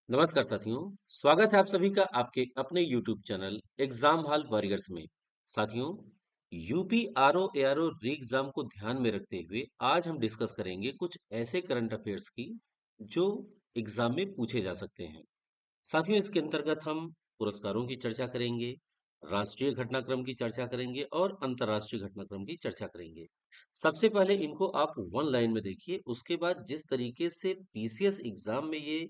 नमस्कार साथियों। स्वागत है आप सभी का आपके अपने YouTube channel exam hall warriors में। साथियों, यूपी आरओ एआरओ री एग्जाम को ध्यान में रखते हुए आज हम डिस्कस करेंगे कुछ ऐसे करंट अफेयर्स की जो एग्जाम में पूछे जा सकते हैं। साथियों, इसके अंतर्गत हम पुरस्कारों की चर्चा करेंगे, राष्ट्रीय घटनाक्रम की चर्चा करेंगे और अंतर्राष्ट्रीय घटनाक्रम की चर्चा करेंगे। सबसे पहले इनको आप वन लाइन में देखिए, उसके बाद जिस तरीके से पीसीएस एग्जाम में ये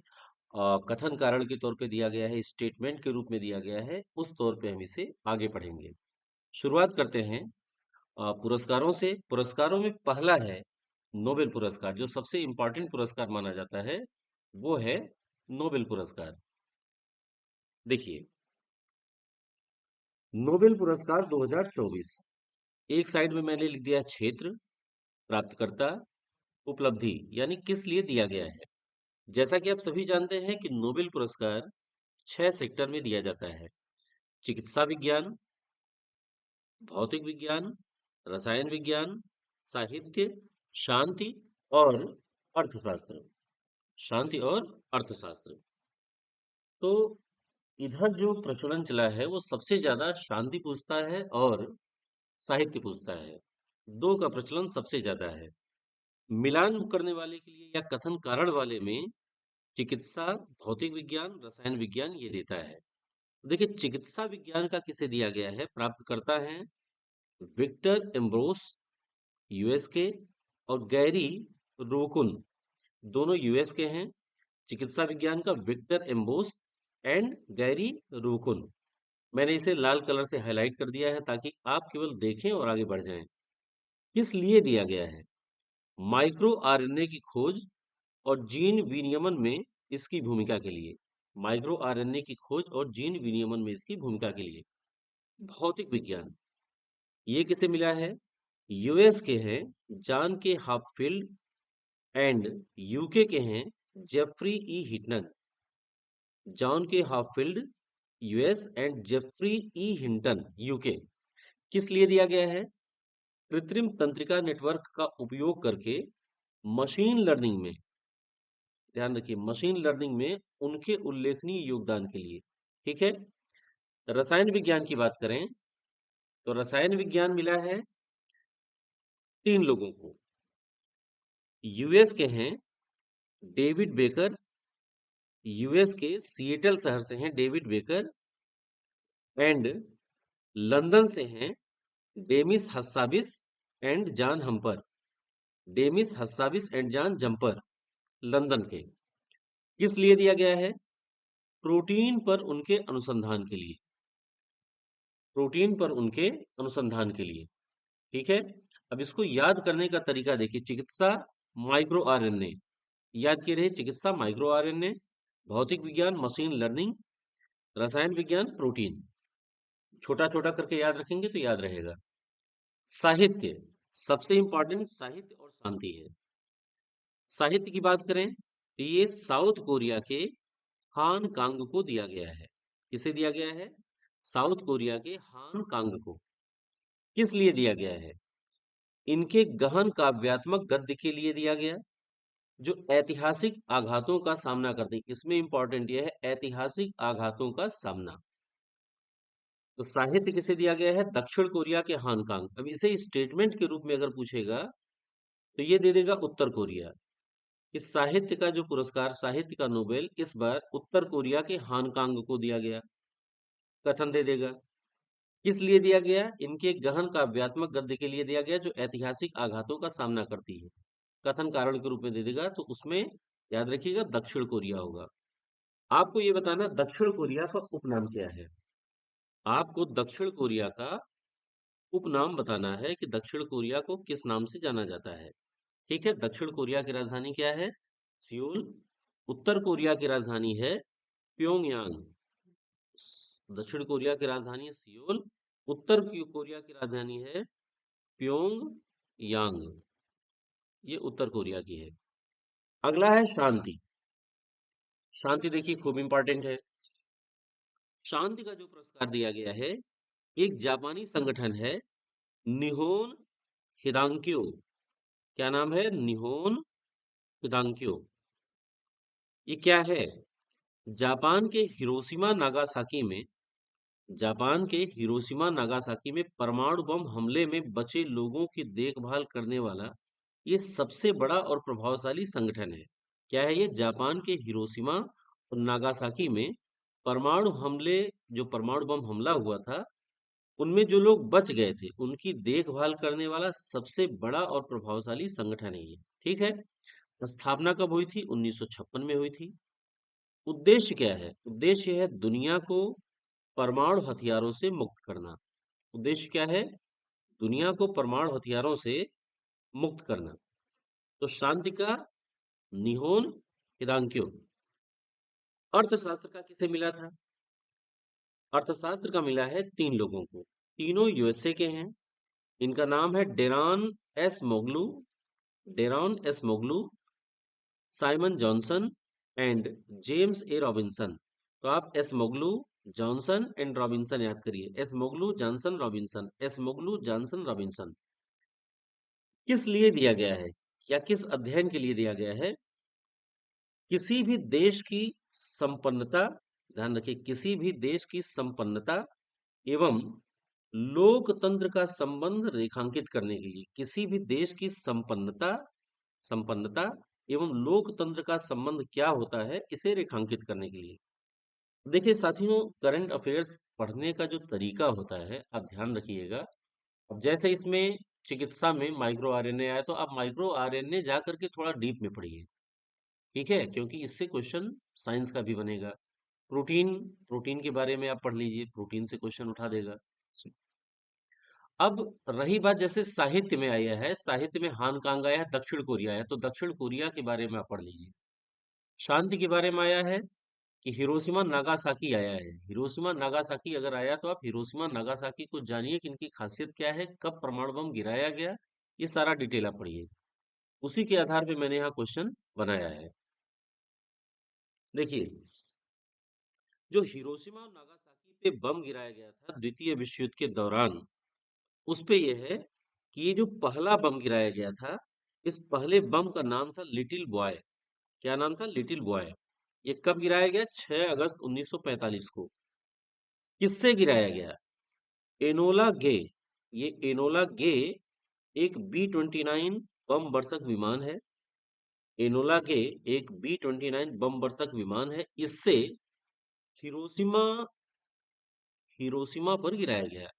कथन कारण के तौर पे दिया गया है, स्टेटमेंट के रूप में दिया गया है, उस तौर पे हम इसे आगे पढ़ेंगे। शुरुआत करते हैं पुरस्कारों से। पुरस्कारों में पहला है नोबेल पुरस्कार। जो सबसे इंपॉर्टेंट पुरस्कार माना जाता है वो है नोबेल पुरस्कार। देखिए, नोबेल पुरस्कार 2024। एक साइड में मैंने लिख दिया क्षेत्र, प्राप्तकर्ता, उपलब्धि, यानी किस लिए दिया गया है। जैसा कि आप सभी जानते हैं कि नोबेल पुरस्कार 6 सेक्टर में दिया जाता है: चिकित्सा विज्ञान, भौतिक विज्ञान, रसायन विज्ञान, साहित्य, शांति और अर्थशास्त्र। शांति और अर्थशास्त्र। तो इधर जो प्रचलन चला है वो सबसे ज्यादा शांति पूछता है और साहित्य पूछता है। दो का प्रचलन सबसे ज्यादा है। मिलान करने वाले के लिए या कथन कारण वाले में चिकित्सा, भौतिक विज्ञान, रसायन विज्ञान ये देता है। देखिए, चिकित्सा विज्ञान का किसे दिया गया है? प्राप्त करता है विक्टर एम्ब्रोस, यूएस के, और गैरी रोकुन, दोनों यूएस के हैं। चिकित्सा विज्ञान का विक्टर एम्बोस एंड गैरी रोकुन। मैंने इसे लाल कलर से हाईलाइट कर दिया है ताकि आप केवल देखें और आगे बढ़ जाएं। किस लिए दिया गया है? माइक्रो आरएनए की खोज और जीन विनियमन में इसकी भूमिका के लिए। माइक्रो आरएनए की खोज और जीन विनियमन में इसकी भूमिका के लिए। भौतिक विज्ञान, ये किसे मिला है? यूएस के हैं जॉन के हापफील्ड एंड यूके के हैं जेफरी ई हिटन। जॉन के Hopfield US and Geoffrey E Hinton UK. किस लिए दिया गया है? कृत्रिम तंत्रिका नेटवर्क का उपयोग करके मशीन लर्निंग में, ध्यान रखिए, मशीन लर्निंग में उनके उल्लेखनीय योगदान के लिए। ठीक है। रसायन विज्ञान की बात करें तो रसायन विज्ञान मिला है 3 लोगों को। यूएस के हैं डेविड बेकर, यूएस के सिएटल शहर से हैं डेविड बेकर, एंड लंदन से हैं Demis Hassabis and John Jumper. Demis Hassabis and John Jumper, London के। किस लिए दिया गया है? प्रोटीन पर उनके अनुसंधान के लिए। प्रोटीन पर उनके अनुसंधान के लिए। ठीक है। अब इसको याद करने का तरीका देखिए। चिकित्सा, माइक्रो आरएनए, याद किए रहे, चिकित्सा माइक्रो आरएनए, भौतिक विज्ञान मशीन लर्निंग, रसायन विज्ञान प्रोटीन। छोटा छोटा करके याद रखेंगे तो याद रहेगा। साहित्य, सबसे इंपॉर्टेंट साहित्य और शांति है। साहित्य की बात करें तो ये साउथ कोरिया के हान कांग को दिया गया है। किसे दिया गया है? साउथ कोरिया के हान कांग को। किस लिए दिया गया है? इनके गहन काव्यात्मक गद्य के लिए दिया गया, जो ऐतिहासिक आघातों का सामना करते हैं। इसमें इंपॉर्टेंट यह है ऐतिहासिक आघातों का सामना। तो साहित्य किसे दिया गया है? दक्षिण कोरिया के हान कांग। अब इसे स्टेटमेंट के रूप में अगर पूछेगा तो ये दे देगा उत्तर कोरिया। इस साहित्य का जो पुरस्कार, साहित्य का नोबेल, इस बार उत्तर कोरिया के हानकांग को दिया गया। कथन दे देगा। किस लिए दिया गया? इनके गहन काव्यात्मक गद्य के लिए दिया गया, जो ऐतिहासिक आघातों का सामना करती है। कथन कारण के रूप में दे देगा, तो उसमें याद रखिएगा दक्षिण कोरिया होगा। आपको ये बताना दक्षिण कोरिया का उपनाम क्या है। आपको दक्षिण कोरिया का उपनाम बताना है कि दक्षिण कोरिया को किस नाम से जाना जाता है। ठीक है। दक्षिण कोरिया की राजधानी क्या है? सियोल। उत्तर कोरिया की राजधानी है प्योंगयांग। दक्षिण कोरिया की राजधानी है सियोल, उत्तर कोरिया की राजधानी है प्योंग यांग। ये उत्तर कोरिया की है। अगला है शांति। शांति देखिए खूब इंपॉर्टेंट है। शांति का जो पुरस्कार दिया गया है, एक जापानी संगठन है निहोन हिदांक्यो। क्या नाम है? निहोन हिदांक्यो। ये क्या है? जापान के हिरोशिमा नागासाकी में जापान के हिरोशिमा नागासाकी में परमाणु बम हमले में बचे लोगों की देखभाल करने वाला ये सबसे बड़ा और प्रभावशाली संगठन है। क्या है ये? जापान के हिरोशिमा और नागासाकी में परमाणु हमले जो परमाणु बम हमला हुआ था, उनमें जो लोग बच गए थे, उनकी देखभाल करने वाला सबसे बड़ा और प्रभावशाली संगठन है ये। ठीक है? स्थापना कब हुई थी? 1956 में हुई थी। उद्देश्य क्या है? उद्देश्य है दुनिया को परमाणु हथियारों से मुक्त करना। उद्देश्य क्या है? दुनिया को परमाणु हथियारों से मुक्त करना। तो शांति का निहोन हिदांक्यो। अर्थशास्त्र का किसे मिला था? अर्थशास्त्र का मिला है 3 लोगों को। तीनों यूएसए के हैं। इनका नाम है Daron Acemoglu, Simon Johnson and James A Robinson. तो आप Acemoglu, Johnson and Robinson याद करिए। Acemoglu, Johnson, Robinson. Acemoglu, Johnson, Robinson. किस लिए दिया गया है या किस अध्ययन के लिए दिया गया है? किसी भी देश की संपन्नता, ध्यान रखिए, किसी भी देश की संपन्नता एवं लोकतंत्र का संबंध रेखांकित करने के लिए। किसी भी देश की संपन्नता संपन्नता एवं लोकतंत्र का संबंध क्या होता है, इसे रेखांकित करने के लिए। देखिए साथियों, करंट अफेयर्स पढ़ने का जो तरीका होता है, आप ध्यान रखिएगा। अब जैसे इसमें चिकित्सा में माइक्रो आरएनए आया, तो आप माइक्रो आरएनए जा करके थोड़ा डीप में पढ़िए। ठीक है? क्योंकि इससे क्वेश्चन साइंस का भी बनेगा। प्रोटीन प्रोटीन के बारे में आप पढ़ लीजिए, प्रोटीन से क्वेश्चन उठा देगा। अब रही बात, जैसे साहित्य में आया है, साहित्य में हानकांग आया है, दक्षिण कोरिया है, तो दक्षिण कोरिया के बारे में आप पढ़ लीजिए। शांति के बारे में आया है कि हिरोशिमा नागासाकी आया है। हिरोशिमा नागासाकी अगर आया तो आप हिरोशिमा नागासाकी को जानिए कि इनकी खासियत क्या है, कब परमाणु बम गिराया गया, ये सारा डिटेल आप पढ़िए। उसी के आधार पे मैंने यहाँ क्वेश्चन बनाया है। देखिए, जो हिरोशिमा और नागासाकी पे बम गिराया गया था द्वितीय विश्व युद्ध के दौरान, उस पे ये है कि ये जो पहला बम गिराया गया था, इस पहले बम का नाम था लिटिल बॉय। क्या नाम था? Little boy. ये कब गिराया गया? 6 अगस्त 1945 को। किससे गिराया गया? एनोला गे। ये एनोला गे एक B-29 बम वर्षक विमान है। एनोला गे एक B-29 बम वर्षक विमान है। इससे हिरोशिमा हिरोशिमा पर गिराया गया।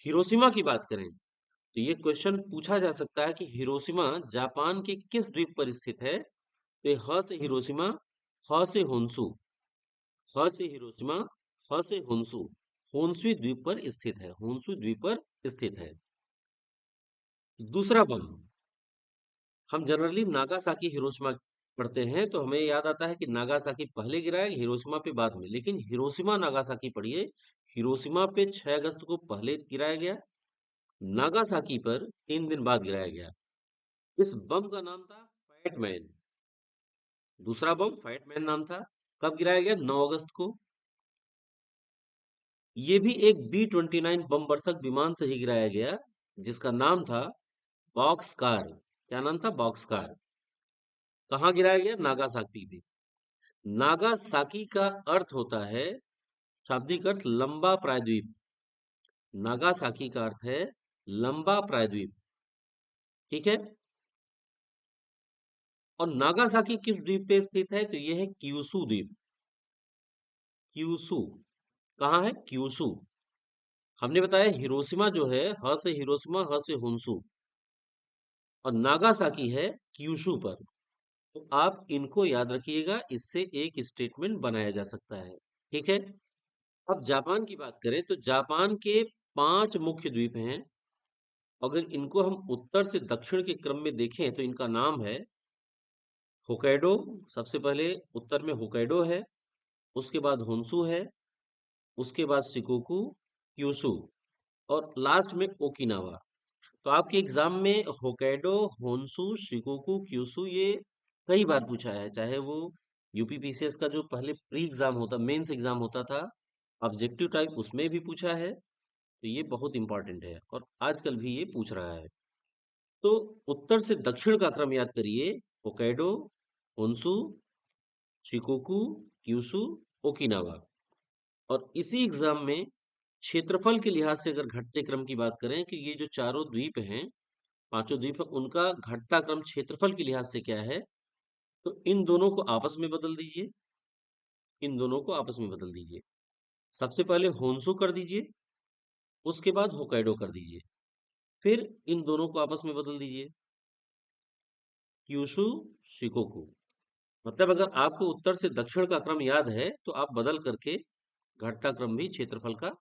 हिरोशिमा की बात करें तो ये क्वेश्चन पूछा जा सकता है कि हिरोशिमा जापान के किस द्वीप पर स्थित है? तो ये ह से हिरोशिमा, ह से होन्सू, ह से हिरोशिमा, ह से होन्सू, होन्सू द्वीप पर स्थित है। होन्सू द्वीप पर स्थित है। दूसरा बम, हम जनरली नागासाकी हिरोशिमा पढ़ते हैं तो हमें याद आता है कि नागासाकी पहले गिराया, हिरोशिमा पे बाद में। लेकिन हिरोशिमा नागासाकी पढ़िए। हिरोशिमा पे 6 अगस्त को पहले गिराया गया, नागासाकी पर 3 दिन बाद गिराया गया। इस बम का नाम था फैटमैन। दूसरा बम फैटमैन नाम था। कब गिराया गया? 9 अगस्त को। ये भी एक B-29 बम वर्षक विमान से ही गिराया गया, जिसका नाम था बॉक्सकार। क्या नाम था? बॉक्सकार। कहाँ गिराया गया? नागासाकी पे। नागासाकी का अर्थ होता है, शाब्दिक अर्थ लंबा प्रायद्वीप। नागासाकी का अर्थ है लंबा प्रायद्वीप। ठीक है? और नागासाकी किस द्वीप पे स्थित है? तो यह है क्यूसू द्वीप। क्यूसू कहाँ है? क्यूसू। हमने बताया हिरोशिमा जो है, ह से हिरोशिमा, ह से होन्सू, और नागासाकी है क्यूशू पर। तो आप इनको याद रखिएगा, इससे एक स्टेटमेंट बनाया जा सकता है। ठीक है? अब जापान की बात करें तो जापान के 5 मुख्य द्वीप हैं। अगर इनको हम उत्तर से दक्षिण के क्रम में देखें तो इनका नाम है होkkaido। सबसे पहले उत्तर में होkkaido है, उसके बाद होन्सू है, उसके बाद शिकोकू, क्यूशू, और लास्ट में ओकिनावा। तो आपके एग्जाम में होkkaido, होन्सू, शिकोकू, क्यूशू ये कई बार पूछा है। चाहे वो यूपीपीसीएस का जो पहले प्री एग्जाम होता, मेंस एग्जाम होता था, ऑब्जेक्टिव टाइप, उसमें भी पूछा है। तो ये बहुत इंपॉर्टेंट है और आजकल भी ये पूछ रहा है। तो उत्तर से दक्षिण का क्रम याद करिए। होkkaido, होन्सू, शिकोकू, क्यूशू, ओकिनावा। और इसी एग्जाम में क्षेत्रफल के लिहाज से अगर घटते क्रम की बात करें कि ये जो चारों द्वीप हैं, पांचों द्वीप हैं, उनका घटता क्रम क्षेत्रफल के लिहाज से क्या है, तो इन दोनों को आपस में बदल दीजिए। इन दोनों को आपस में बदल दीजिए। सबसे पहले होन्सू कर दीजिए, उसके बाद होकाइडो कर दीजिए, फिर इन दोनों को आपस में बदल दीजिए, क्यूशू, शिकोकू। मतलब अगर आपको उत्तर से दक्षिण का क्रम याद है तो आप बदल करके घटता क्रम भी क्षेत्रफल का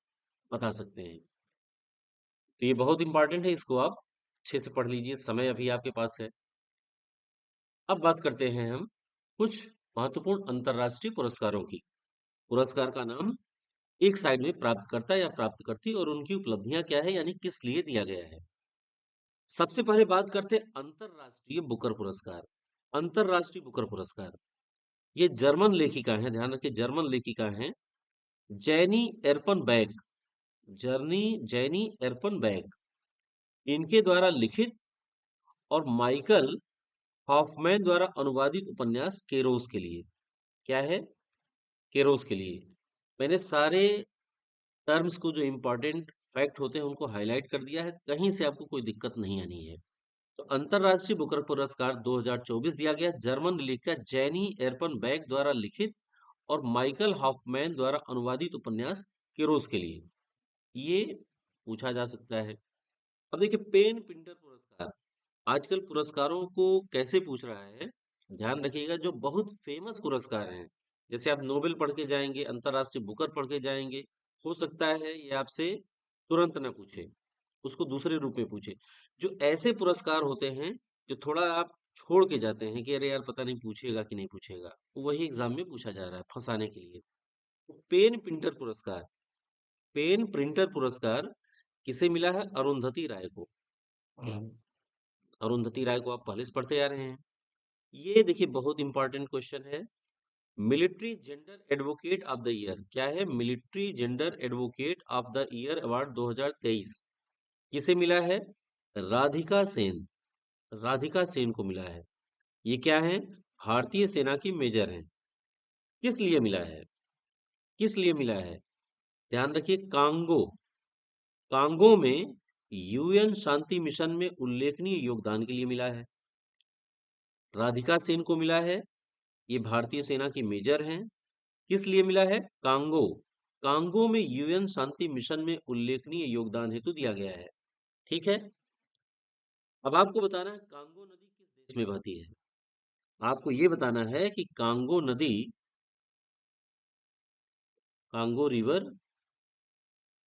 बता सकते हैं। तो ये बहुत इंपॉर्टेंट है, इसको आप अच्छे से पढ़ लीजिए, समय अभी आपके पास है। अब बात करते हैं हम कुछ महत्वपूर्ण अंतरराष्ट्रीय पुरस्कारों की। पुरस्कार का नाम एक साइड में प्राप्तकर्ता या प्राप्तकर्ती और उनकी उपलब्धियां क्या है, यानी किस लिए दिया गया है। सबसे पहले बात करते हैं अंतरराष्ट्रीय बुकर पुरस्कार। अंतरराष्ट्रीय बुकर पुरस्कार, ये जर्मन लेखिका हैं, ध्यान रखिए जर्मन लेखिका हैं, जैनी एर्पनबैक, जैनी एर्पनबैक, इनके द्वारा लिखित और माइकल हॉफमैन द्वारा अनुवादित उपन्यास केरोस के लिए। क्या है? केरोस के लिए। मैंने सारे टर्म्स को, जो इंपॉर्टेंट फैक्ट होते हैं, उनको हाईलाइट कर दिया है, कहीं से आपको कोई दिक्कत नहीं आनी है। तो अंतरराष्ट्रीय बुकर पुरस्कार 2024 दिया गया जर्मन लेखिका जैनी एर्पनबैक द्वारा लिखित और माइकल हॉफमैन द्वारा अनुवादित उपन्यास केरोस के लिए। ये पूछा जा सकता है। अब देखिए पेन पिंटर पुरस्कार, आजकल पुरस्कारों को कैसे पूछ रहा है, ध्यान रखिएगा। जो बहुत फेमस पुरस्कार हैं, जैसे आप नोबेल पढ़ के जाएंगे, अंतरराष्ट्रीय बुकर पढ़ के जाएंगे, हो सकता है ये आपसे तुरंत ना पूछे, उसको दूसरे रूप में पूछे। जो ऐसे पुरस्कार होते हैं जो थोड़ा आप छोड़ के जाते हैं कि अरे यार पता नहीं पूछेगा कि नहीं पूछेगा, वही एग्जाम में पूछा जा रहा है फंसाने के लिए। तो पेन प्रिंटर पुरस्कार, पेन प्रिंटर पुरस्कार किसे मिला है? अरुंधति राय को। अरुंधति राय को आप पहले से पढ़ते आ रहे हैं। ये देखिए बहुत इंपॉर्टेंट क्वेश्चन है। Military gender advocate of the year, क्या है? Military gender advocate of the year award 2023 किसे मिला है? राधिका सेन, राधिका सेन को मिला है। ये क्या है? भारतीय सेना की मेजर हैं। किस लिए मिला है? किस लिए मिला है? ध्यान रखिए, कांगो, कांगो में यूएन शांति मिशन में उल्लेखनीय योगदान के लिए मिला है। राधिका सेन को मिला है, ये भारतीय सेना की मेजर हैं। किस लिए मिला है? कांगो, कांगो में यूएन शांति मिशन में उल्लेखनीय योगदान हेतु दिया गया है। ठीक है। अब आपको बताना है कांगो नदी किस देश में बहती है। आपको ये बताना है कि कांगो नदी, कांगो रिवर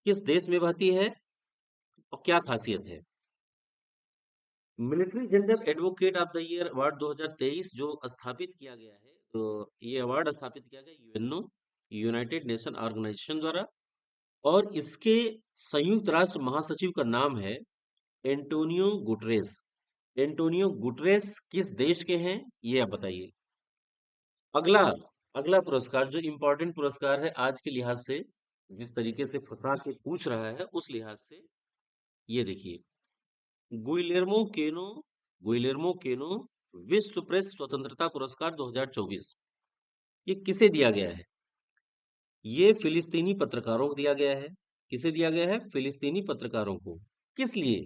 किस देश में बहती है और क्या खासियत है। Military general advocate of the year award 2023 जो स्थापित किया गया है, तो ये अवार्ड स्थापित किया गया यूएनओ, यूनाइटेड नेशन ऑर्गेनाइजेशन द्वारा, और इसके संयुक्त राष्ट्र महासचिव का नाम है एंटोनियो गुटरेस। एंटोनियो गुटरेस किस देश के हैं, ये आप बताइए। अगला, अगला पुरस्कार जो इंपॉर्टेंट पुरस्कार है आज के लिहाज से, जिस तरीके से फंसा के पूछ रहा है उस लिहाज से, ये देखिए, गुइलेर्मो केनो, गुइलेर्मो केनो विश्व प्रेस स्वतंत्रता पुरस्कार 2024, ये किसे दिया गया है? ये फिलिस्तीनी पत्रकारों को दिया गया है। किसे दिया गया है? फिलिस्तीनी पत्रकारों को। किस लिए?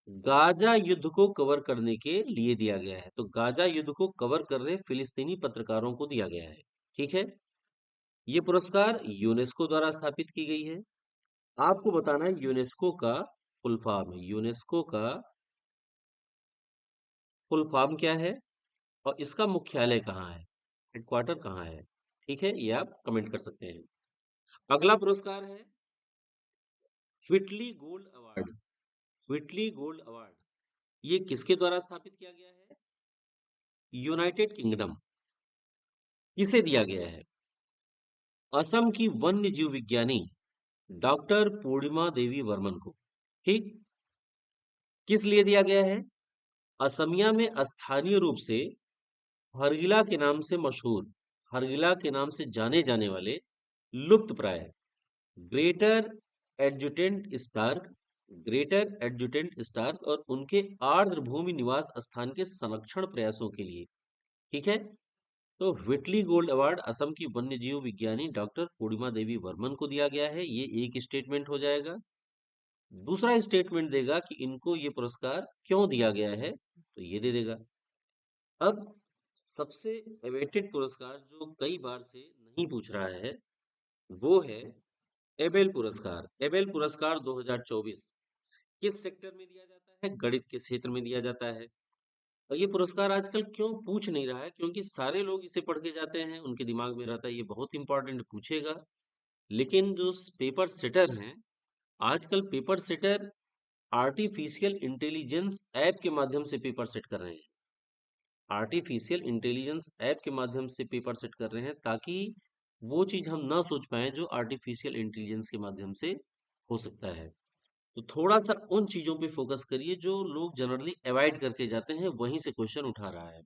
गाजा युद्ध को कवर करने के लिए दिया गया है। तो गाजा युद्ध को कवर कर रहे फिलिस्तीनी पत्रकारों को दिया गया है। ठीक है। ये पुरस्कार यूनेस्को द्वारा स्थापित की गई है। आपको बताना है यूनेस्को का फुल फॉर्म, यूनेस्को का फुल फॉर्म क्या है और इसका मुख्यालय कहाँ है, हेडक्वार्टर कहाँ है। ठीक है, ये आप कमेंट कर सकते हैं। अगला पुरस्कार है Whitley gold award. Whitley gold award ये किसके द्वारा स्थापित किया गया है? United kingdom. किसे दिया गया है? असम की वन्य जीव विज्ञानी डॉक्टर पूर्णिमा देवी वर्मन को। ठीक। किस लिए दिया गया है? असमिया में स्थानीय रूप से हरगिला के नाम से मशहूर, हरगिला के नाम से जाने जाने वाले लुप्त प्राय greater adjutant stork, greater adjutant stork और उनके आर्द्र भूमि निवास स्थान के संरक्षण प्रयासों के लिए। ठीक है। तो व्हिटली गोल्ड अवार्ड असम की वन्य जीव विज्ञानी डॉक्टर पूर्णिमा देवी वर्मन को दिया गया है। ये एक स्टेटमेंट हो जाएगा। दूसरा स्टेटमेंट देगा कि इनको ये पुरस्कार क्यों दिया गया है, तो ये दे देगा। अब सबसे अवेटेड पुरस्कार जो कई बार से नहीं पूछ रहा है, वो है एबेल पुरस्कार। एबेल पुरस्कार 2024 किस सेक्टर में दिया जाता है? गणित के क्षेत्र में दिया जाता है। और ये पुरस्कार आजकल क्यों पूछ नहीं रहा है? क्योंकि सारे लोग इसे पढ़ के जाते हैं, उनके दिमाग में रहता है ये बहुत इंपॉर्टेंट पूछेगा। लेकिन जो पेपर सेटर हैं, आजकल paper setter artificial intelligence app के माध्यम से पेपर सेट कर रहे हैं। आर्टिफिशियल इंटेलिजेंस ऐप के माध्यम से पेपर सेट कर रहे हैं, ताकि वो चीज हम ना सोच पाए जो आर्टिफिशियल इंटेलिजेंस के माध्यम से हो सकता है। तो थोड़ा सा उन चीजों पे फोकस करिए जो लोग जनरली अवॉइड करके जाते हैं, वहीं से क्वेश्चन उठा रहा है।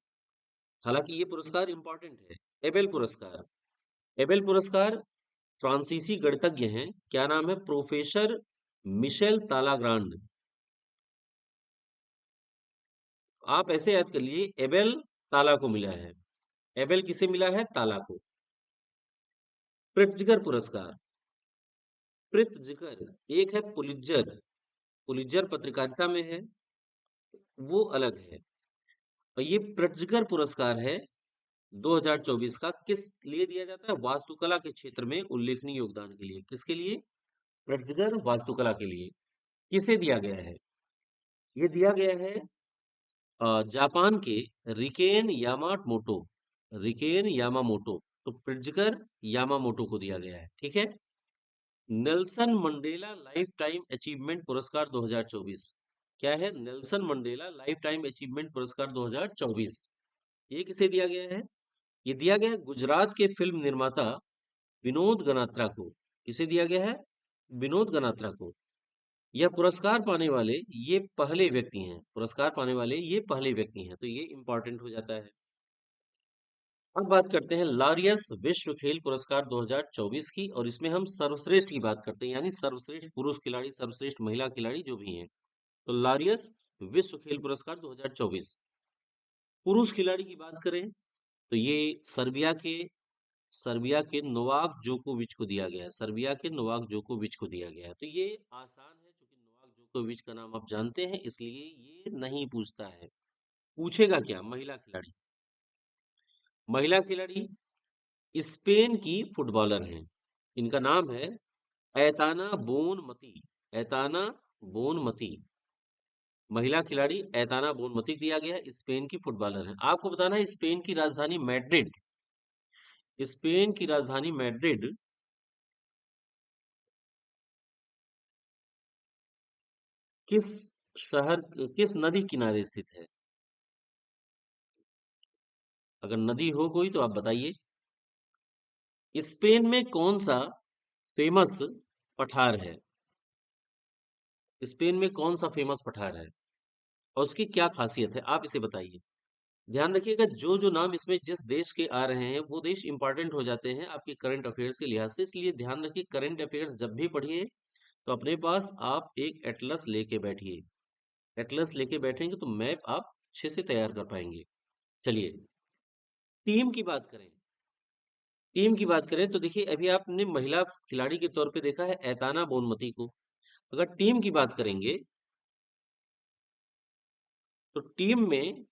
हालांकि ये पुरस्कार इंपॉर्टेंट है। एबेल पुरस्कार। एबेल पुरस्कार फ्रांसीसी गणितज्ञ हैं, क्या नाम है? Professor Michel Talagrand. आप ऐसे याद कर लिए, एबेल ताला को मिला है। एबेल किसे मिला है? ताला को। प्रिट्जकर पुरस्कार। प्रित्जकर, एक है पुलित्जर। पुलित्जर पत्रकारिता में है, वो अलग है। और ये प्रिट्जकर पुरस्कार है 2024 का, किस लिए दिया जाता है? वास्तुकला के क्षेत्र में उल्लेखनीय योगदान के लिए। किसके लिए? प्रिट्जकर वास्तुकला के लिए। किसे दिया गया है? ये दिया गया है जापान के रिकेन यामामोटो। RIKEN Yamamoto. तो प्रिट्जकर यामामोटो को दिया गया है, ठीक है। Nelson Mandela life time achievement पुरस्कार 2024 क्या है? Nelson Mandela life time achievement पुरस्कार 2024। ये किसे दिया गया है? ये दिया गया है गुजरात के फिल्म निर्माता विनोद गनात्रा को। किसे दिया गया है? विनोद गनात्रा को। यह पुरस्कार पाने वाले ये पहले व्यक्ति हैं। पुरस्कार पाने वाले ये पहले व्यक्ति हैं, तो ये इंपॉर्टेंट हो जाता है। अब बात करते हैं लारियस विश्व खेल पुरस्कार 2024 की, और इसमें हम सर्वश्रेष्ठ की बात करते हैं, यानी सर्वश्रेष्ठ पुरुष खिलाड़ी, सर्वश्रेष्ठ महिला खिलाड़ी जो भी हैं। तो लारियस विश्व खेल पुरस्कार 2024 पुरुष खिलाड़ी की बात करें, तो ये सर्बिया के नोवाक जोकोविच को दिया गया है। सर्बिया के नोवाक जोकोविच को दिया गया है। तो ये आसान है, क्योंकि नोवाक जोकोविच का नाम आप जानते हैं, इसलिए ये नहीं पूछता है। पूछेगा क्या? महिला खिलाड़ी। महिला खिलाड़ी स्पेन की फुटबॉलर हैं। इनका नाम है ऐताना बोनमती। ऐताना बोनमती। महिला खिलाड़ी ऐताना बोनमती दिया गया है, स्पेन की फुटबॉलर है। आपको बताना है स्पेन की राजधानी मैड्रिड। स्पेन की राजधानी मैड्रिड किस शहर, किस नदी किनारे स्थित है? अगर नदी हो कोई तो आप बताइए। स्पेन में कौन सा फेमस पठार है? स्पेन में कौन सा फेमस पठार है और उसकी क्या खासियत है, आप इसे बताइए। ध्यान रखिएगा, जो जो नाम इसमें जिस देश के आ रहे हैं वो देश इंपॉर्टेंट हो जाते हैं आपके करंट अफेयर्स के लिहाज से, इसलिए ध्यान रखिए करंट अफेयर्स जब भी पढ़िए तो अपने पास आप एक एटलस लेके बैठिए। एटलस लेके बैठेंगे तो मैप आप अच्छे से तैयार कर पाएंगे। चलिए, टीम की बात करें। टीम की बात करें तो देखिए, अभी आपने महिला खिलाड़ी के तौर पे देखा है ऐताना बोनमती को। अगर टीम की बात करेंगे तो टीम में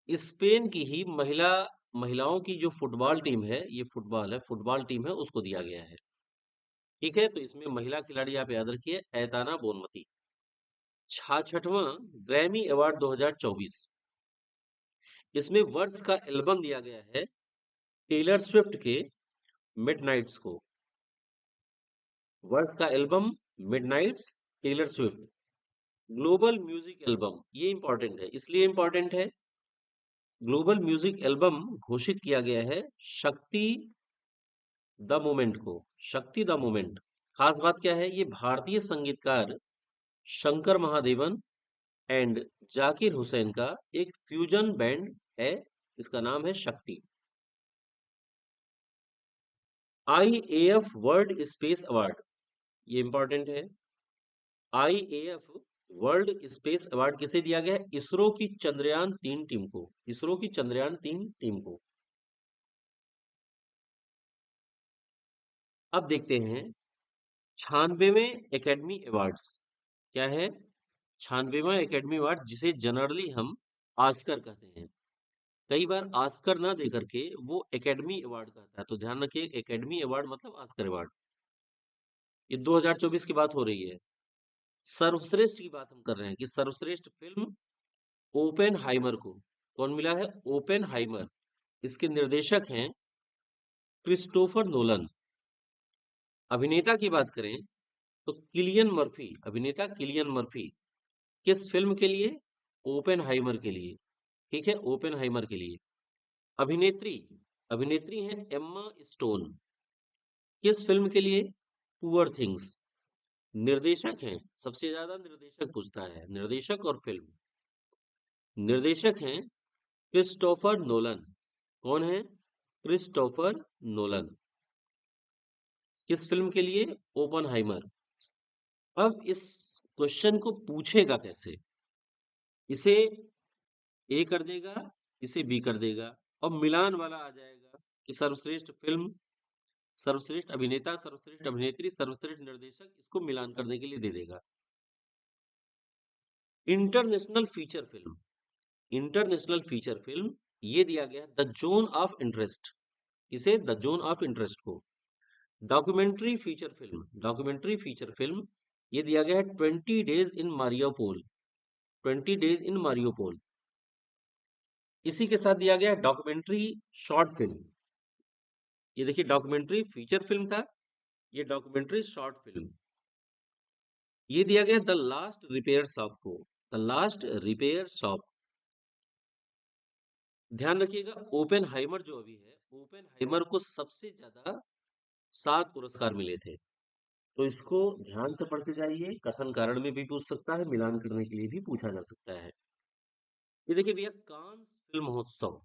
स्पेन की ही महिलाओं की जो फुटबॉल टीम है, ये फुटबॉल है, फुटबॉल टीम है, उसको दिया गया है। ठीक है, तो इसमें महिला खिलाड़ी आप याद रखिए ऐताना बोनमती। 66वां ग्रैमी अवार्ड 2024, इसमें वर्ष का एल्बम दिया गया है टेलर स्विफ्ट के मिडनाइट्स को। वर्ष का album Midnights, Taylor Swift. Global music album, ये इंपॉर्टेंट है। इसलिए इंपॉर्टेंट है, ग्लोबल म्यूजिक एल्बम घोषित किया गया है शक्ति द मोमेंट को। शक्ति द मोमेंट। खास बात क्या है? ये भारतीय संगीतकार शंकर महादेवन एंड जाकिर हुसैन का एक फ्यूजन बैंड है। इसका नाम है शक्ति। आईएएफ वर्ल्ड स्पेस अवार्ड, ये इंपॉर्टेंट है। आईएएफ वर्ल्ड स्पेस अवार्ड किसे दिया गया है? इसरो की चंद्रयान 3 टीम को। इसरो की चंद्रयान 3 टीम को। अब देखते हैं 96वें एकेडमी अवार्ड्स क्या है। 96वां एकेडमी अवार्ड जिसे जनरली हम ऑस्कर कहते हैं, कई बार ऑस्कर ना दे करके वो एकेडमी अवार्ड कहता है, तो ध्यान रखिए एकेडमी अवार्ड मतलब ऑस्कर अवार्ड। ये 2024 की बात हो रही है। सर्वश्रेष्ठ की बात हम कर रहे हैं कि सर्वश्रेष्ठ फिल्म ओपेनहाइमर को कौन मिला है? ओपेनहाइमर। इसके निर्देशक हैं क्रिस्टोफर नोलन। अभिनेता की बात करें तो किलियन मर्फी, अभिनेता किलियन मर्फी। किस फिल्म के लिए? ओपेनहाइमर के लिए। ठीक है, ओपेनहाइमर के लिए। अभिनेत्री, अभिनेत्री हैं एम्मा स्टोन। किस फिल्म के लिए? Poor things. निर्देशक हैं, सबसे ज्यादा निर्देशक पूछता है, निर्देशक और फिल्म। निर्देशक हैं क्रिस्टोफर नोलन। कौन है? Christopher Nolan. किस फिल्म के लिए? ओपनहाइमर। अब इस क्वेश्चन को पूछेगा कैसे? इसे ए कर देगा, इसे बी कर देगा, और मिलान वाला आ जाएगा कि सर्वश्रेष्ठ फिल्म, सर्वश्रेष्ठ अभिनेता, सर्वश्रेष्ठ अभिनेत्री, सर्वश्रेष्ठ निर्देशक, इसको मिलान करने के लिए दे देगा। International feature film, international feature film ये दिया गया द जोन ऑफ इंटरेस्ट, इसे द जोन ऑफ इंटरेस्ट को। Documentary feature film, documentary feature film ये दिया गया है 20 days in Mariupol, 20 days in Mariupol. इसी के साथ दिया गया है डॉक्यूमेंट्री शॉर्ट फिल्म। ये देखिए डॉक्यूमेंट्री फीचर फिल्म था, ये डॉक्यूमेंट्री शॉर्ट फिल्म। ये दिया गया द लास्ट रिपेयर शॉप को, द लास्ट रिपेयर शॉप। ध्यान रखिएगा ओपेनहाइमर जो अभी है, ओपेनहाइमर को सबसे ज्यादा 7 पुरस्कार मिले थे, तो इसको ध्यान से पढ़ते जाइए, कथन कारण में भी पूछ सकता है, मिलान करने के लिए भी पूछा जा सकता है। ये देखिए भैया कांस फिल्म महोत्सव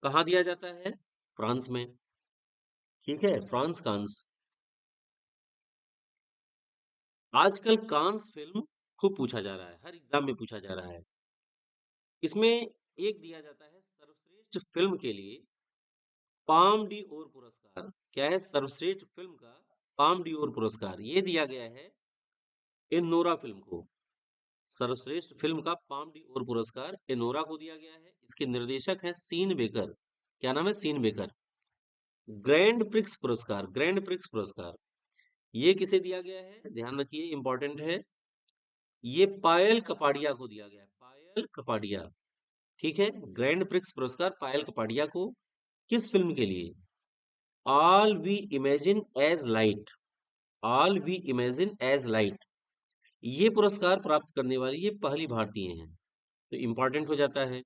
कहाँ दिया जाता है? फ्रांस में। ठीक है, फ्रांस कांस। आजकल कांस फिल्म खूब पूछा जा रहा है, हर एग्जाम में पूछा जा रहा है। इसमें एक दिया जाता है सर्वश्रेष्ठ फिल्म के लिए पाम डी ओर पुरस्कार। क्या है? सर्वश्रेष्ठ फिल्म का पाम डी ओर पुरस्कार ये दिया गया है एनोरा फिल्म को। सर्वश्रेष्ठ फिल्म का पाम डी ओर पुरस्कार एनोरा को दिया गया है। इसके निर्देशक हैं सीन बेकर। क्या नाम है? Sean Baker. ग्रैंड प्रिक्स पुरस्कार, ग्रैंड प्रिक्स पुरस्कार ये किसे दिया गया है? ध्यान रखिए इंपॉर्टेंट है, ये पायल कपाड़िया को दिया गया है, पायल कपाड़िया। ठीक है, ग्रैंड प्रिक्स पुरस्कार पायल कपाड़िया को। किस फिल्म के लिए? All We Imagine as Light, All We Imagine as Light. ये पुरस्कार प्राप्त करने वाली ये पहली भारतीय हैं, तो इंपॉर्टेंट हो जाता है।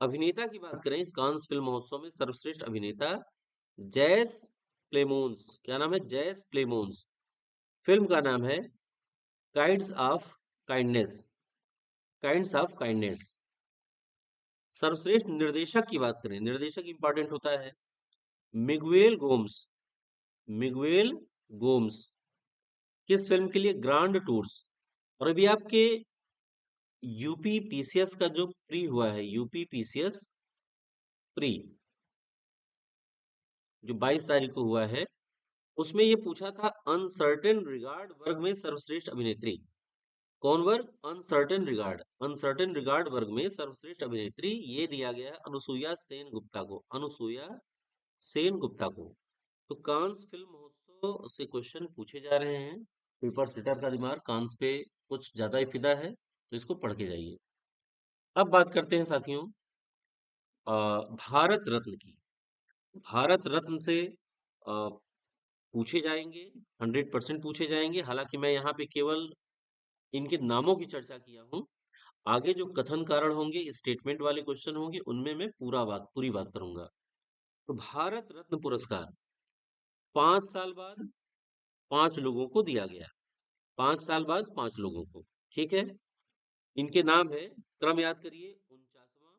अभिनेता की बात करें कांस फिल्म महोत्सव में सर्वश्रेष्ठ अभिनेता जैस प्लेमोन्स। क्या नाम है? जैस प्लेमोन्स। फिल्म का नाम है kinds of kindness, kinds of kindness. सर्वश्रेष्ठ निर्देशक की बात करें, निर्देशक इंपॉर्टेंट होता है मिगुएल गोम्स, मिगुएल गोम्स। किस फिल्म के लिए? Grand tours. और अभी आपके यूपी पीसीएस का जो प्री हुआ है, यूपी पीसीएस प्री जो 22 तारीख को हुआ है, उसमें ये पूछा था अनसर्टेन रिगार्ड वर्ग में सर्वश्रेष्ठ अभिनेत्री। कौन वर्ग? अनसर्टेन रिगार्ड, अनसर्टेन रिगार्ड वर्ग में सर्वश्रेष्ठ अभिनेत्री ये दिया गया है अनुसुईया सेन गुप्ता को, अनुसुईया सेन गुप्ता को। तो कांस फिल्म महोत्सव से क्वेश्चन पूछे जा रहे हैं, पेपर सेटर का दिमाग कांस पे कुछ ज्यादा ही फिदा है, तो इसको पढ़ के जाइए। अब बात करते हैं साथियों भारत रत्न की। भारत रत्न से पूछे जाएंगे, 100% पूछे जाएंगे। हालांकि मैं यहाँ पे केवल इनके नामों की चर्चा किया हूँ, आगे जो कथन कारण होंगे, स्टेटमेंट वाले क्वेश्चन होंगे, उनमें मैं पूरी बात करूंगा। तो भारत रत्न पुरस्कार 5 साल बाद 5 लोगों को दिया गया, 5 साल बाद 5 लोगों को। ठीक है, इनके नाम है, क्रम याद करिए, 49वां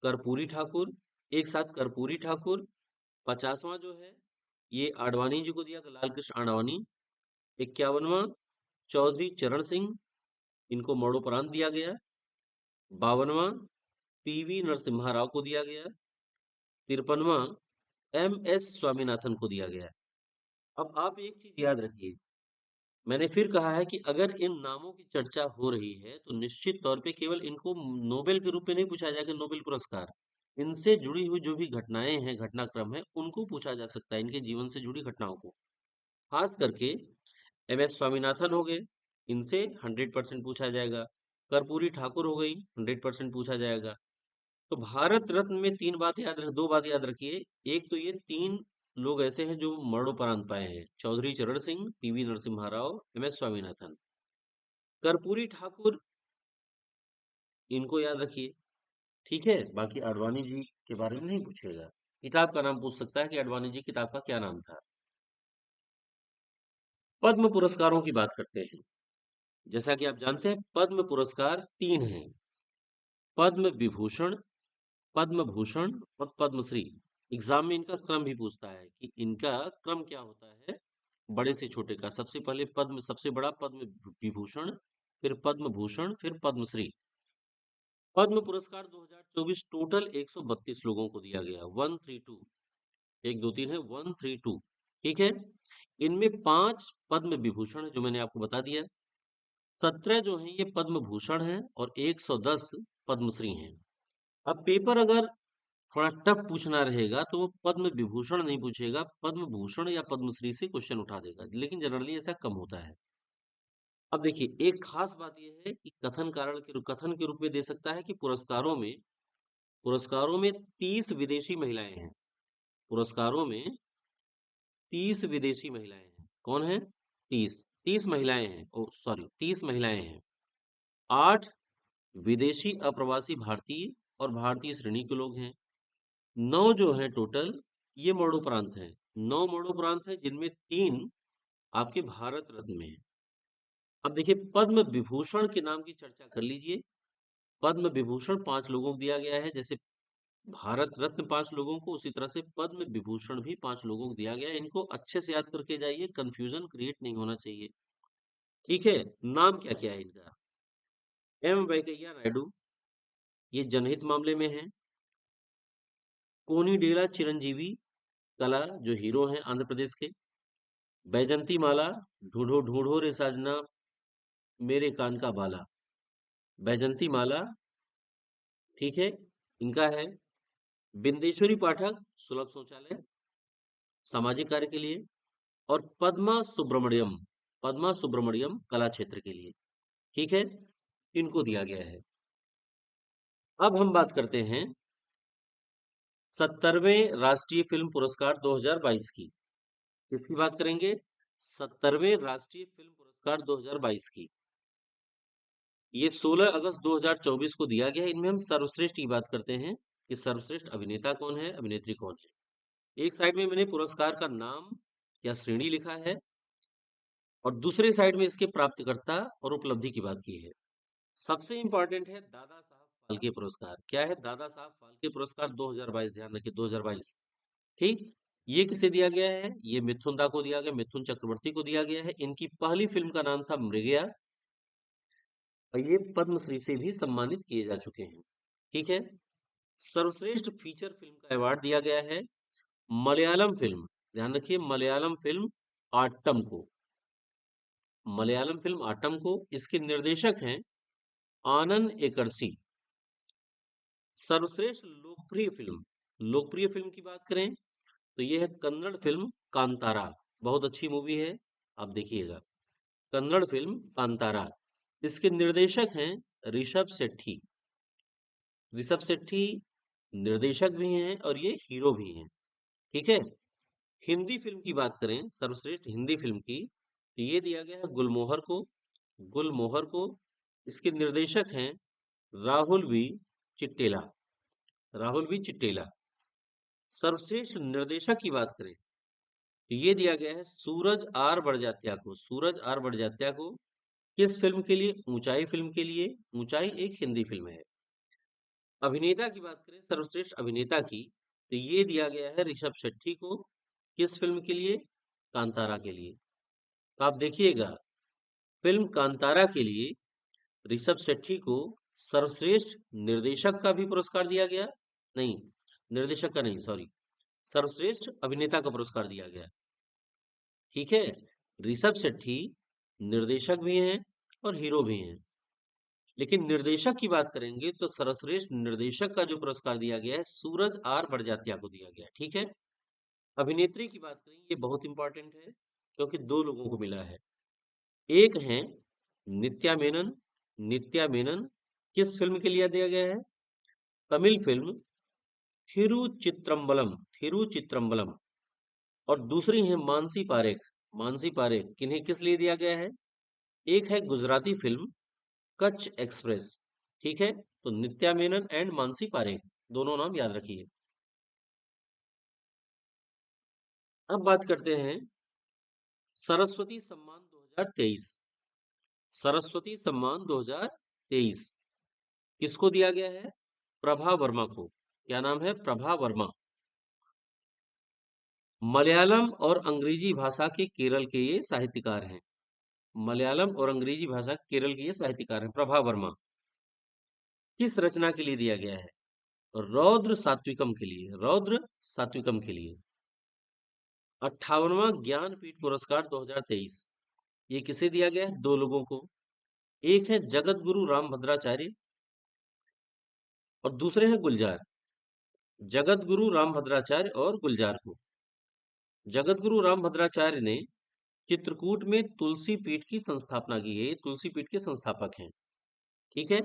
कर्पूरी ठाकुर, एक साथ कर्पूरी ठाकुर। 50वां जो है ये आडवाणी जी को दिया, लाल कृष्ण आडवाणी। 51वां चौधरी चरण सिंह, इनको मरणोपरांत दिया गया। 52वां पीवी नरसिम्हा राव को दिया गया। 53वां MS स्वामीनाथन को दिया गया है। अब आप एक चीज याद रखिए, मैंने फिर कहा है कि अगर इन नामों की चर्चा हो रही है तो निश्चित तौर पे केवल इनको नोबेल के रूप में नहीं पूछा जाएगा, नोबेल पुरस्कार। इनसे जुड़ी हुई जो भी घटनाएं हैं, घटनाक्रम है, उनको पूछा जा सकता है, इनके जीवन से जुड़ी घटनाओं को। खास करके MS स्वामीनाथन हो गए, इनसे 100% पूछा जाएगा। कर्पूरी ठाकुर हो गई, 100% पूछा जाएगा। तो भारत रत्न में दो बात याद रखिए। एक तो ये तीन लोग ऐसे हैं जो मरणोपरांत पाए हैं, चौधरी चरण सिंह, PV नरसिम्हा राव, MS स्वामीनाथन। कर्पूरी ठाकुर, इनको याद रखिए। ठीक है, बाकी आडवाणी जी के बारे में नहीं पूछेगा। किताब का नाम पूछ सकता है कि आडवाणी जी किताब का क्या नाम था। पद्म पुरस्कारों की बात करते हैं। जैसा कि आप जानते हैं, पद्म पुरस्कार तीन हैं: पद्म विभूषण, पद्म भूषण और पद्मश्री। एग्जाम में इनका क्रम भी पूछता है कि इनका क्रम क्या होता है, बड़े से छोटे का। सबसे पहले पद्म, सबसे बड़ा पद्म विभूषण, फिर पद्म भूषण, फिर पद्मश्री। पद्म पुरस्कार 2024 टोटल 132 लोगों को दिया गया, 132। 1 2 3 है, 132। ठीक है, इनमें 5 पद्म विभूषण है जो मैंने आपको बता दिया, 17 जो हैं ये पद्म भूषण हैं और 110 पद्मश्री हैं। अब पेपर अगर थोड़ा टफ पूछना रहेगा तो वो पद्म विभूषण नहीं पूछेगा, पद्म भूषण या पद्मश्री से क्वेश्चन उठा देगा, लेकिन जनरली ऐसा कम होता है। अब देखिए, एक खास बात यह है कि कथन के रूप में दे सकता है कि पुरस्कारों में 30 विदेशी महिलाएं हैं। पुरस्कारों में 30 विदेशी महिलाएं हैं। कौन है? 30 महिलाएं हैं, ओ सॉरी, 30 महिलाएं हैं। 8 विदेशी अप्रवासी भारतीय और भारतीय श्रेणी के लोग हैं। 9 जो है टोटल, ये मरणोपरांत हैं। 9 मरणोपरांत हैं, जिनमें 3 आपके भारत रत्न में है। अब देखिए, पद्म विभूषण के नाम की चर्चा कर लीजिए। पद्म विभूषण 5 लोगों को दिया गया है, जैसे भारत रत्न 5 लोगों को, उसी तरह से पद्म विभूषण भी 5 लोगों को दिया गया है। इनको अच्छे से याद करके जाइए, कंफ्यूजन क्रिएट नहीं होना चाहिए। ठीक है, नाम क्या क्या है इनका? वेंकैया नायडू, ये जनहित मामले में है। कोनिडेला चिरंजीवी कला, जो हीरो हैं आंध्र प्रदेश के। बैजंती माला, ढूंढो ढूंढो रे साजना मेरे कान का बाला। बैजंती माला, ठीक है, इनका है। बिंदेश्वरी पाठक, सुलभ शौचालय, सामाजिक कार्य के लिए। और पद्मा सुब्रमण्यम कला क्षेत्र के लिए। ठीक है, इनको दिया गया है। अब हम बात करते हैं 70वें राष्ट्रीय फिल्म पुरस्कार 2022 की। किसकी बात करेंगे? 70वें राष्ट्रीय फिल्म पुरस्कार 2022 की। ये 16 अगस्त 2024 को दिया गया है। इनमें हम सर्वश्रेष्ठ की बात करते हैं कि सर्वश्रेष्ठ अभिनेता कौन है, अभिनेत्री कौन है। एक साइड में मैंने पुरस्कार का नाम या श्रेणी लिखा है और दूसरे साइड में इसके प्राप्तकर्ता और उपलब्धि की बात की है। सबसे इंपॉर्टेंट है दादा साहब फाल्के पुरस्कार। क्या है? दादा साहब फाल्के पुरस्कार 2022, ध्यान रखिए 2022। ठीक, ये किसे दिया गया है? ये मिथुन दा को दिया गया, मिथुन चक्रवर्ती को दिया गया है। इनकी पहली फिल्म का नाम था मृगया और ये पद्मश्री से भी सम्मानित किए जा चुके हैं। ठीक है, सर्वश्रेष्ठ फीचर फिल्म का अवार्ड दिया गया है मलयालम फिल्म, ध्यान रखिए, मलयालम फिल्म आट्टम को। मलयालम फिल्म आट्टम को। इसके निर्देशक हैं आनंद एकरसी। सर्वश्रेष्ठ लोकप्रिय फिल्म की बात करें तो ये है कन्नड़ फिल्म कांतारा। बहुत अच्छी मूवी है, आप देखिएगा। कन्नड़ फिल्म कांतारा। इसके निर्देशक हैं ऋषभ शेट्टी। ऋषभ शेट्टी निर्देशक भी हैं और ये हीरो भी हैं। ठीक है, हिंदी फिल्म की बात करें, सर्वश्रेष्ठ हिंदी फिल्म की, तो ये दिया गया है गुलमोहर को। गुलमोहर को। इसके निर्देशक हैं राहुल वी चिट्टेला। राहुल वी चिट्टेला। सर्वश्रेष्ठ निर्देशक की बात करें तो ये दिया गया है सूरज आर बड़जात्या को। सूरज आर बड़जात्या को। किस फिल्म के लिए? ऊंचाई फिल्म के लिए। ऊंचाई एक हिंदी फिल्म है। अभिनेता की बात करें, सर्वश्रेष्ठ अभिनेता की, तो ये दिया गया है ऋषभ शेट्टी को। किस फिल्म के लिए? कांतारा के लिए। तो आप देखिएगा, फिल्म कांतारा के लिए ऋषभ शेट्टी को सर्वश्रेष्ठ निर्देशक का भी पुरस्कार दिया गया। नहीं, निर्देशक का नहीं, सॉरी, सर्वश्रेष्ठ अभिनेता का पुरस्कार दिया गया। ठीक है। ऋषभ शेट्टी निर्देशक भी हैं और हीरो भी हैं। लेकिन निर्देशक की बात करेंगे तो सर्वश्रेष्ठ निर्देशक का जो पुरस्कार दिया गया है सूरज आर बड़जात्या को दिया गया है। ठीक है। अभिनेत्री की बात करें, ये बहुत इंपॉर्टेंट है क्योंकि दो लोगों को मिला है। एक है नित्या मेनन। नित्या मेनन किस फिल्म के लिए दिया गया है? तमिल फिल्म थिरुचित्रम्बलम। थिरुचित्रम्बलम। और दूसरी है मानसी पारेख। मानसी पारेख किन्हें किस लिए दिया गया है? एक है गुजराती फिल्म कच्छ एक्सप्रेस। ठीक है। तो नित्या मेनन एंड मानसी पारेख, दोनों नाम याद रखिए। अब बात करते हैं सरस्वती सम्मान 2023। सरस्वती सम्मान 2023 किसको दिया गया है? प्रभा वर्मा को। क्या नाम है? प्रभा वर्मा। मलयालम और अंग्रेजी भाषा के केरल के ये साहित्यकार हैं। मलयालम और अंग्रेजी भाषा केरल के ये साहित्यकार हैं प्रभा वर्मा। किस रचना के लिए दिया गया है? रौद्र सात्विकम के लिए। रौद्र सात्विकम के लिए। 58वां ज्ञानपीठ पुरस्कार 2023 ये किसे दिया गया है? दो लोगों को। एक है जगत गुरु रामभद्राचार्य और दूसरे हैं गुलजार। जगत गुरु रामभद्राचार्य और गुलजार को। जगत गुरु रामभद्राचार्य ने चित्रकूट में तुलसी पीठ की संस्थापना की है। ये तुलसी पीठ के संस्थापक हैं। ठीक है।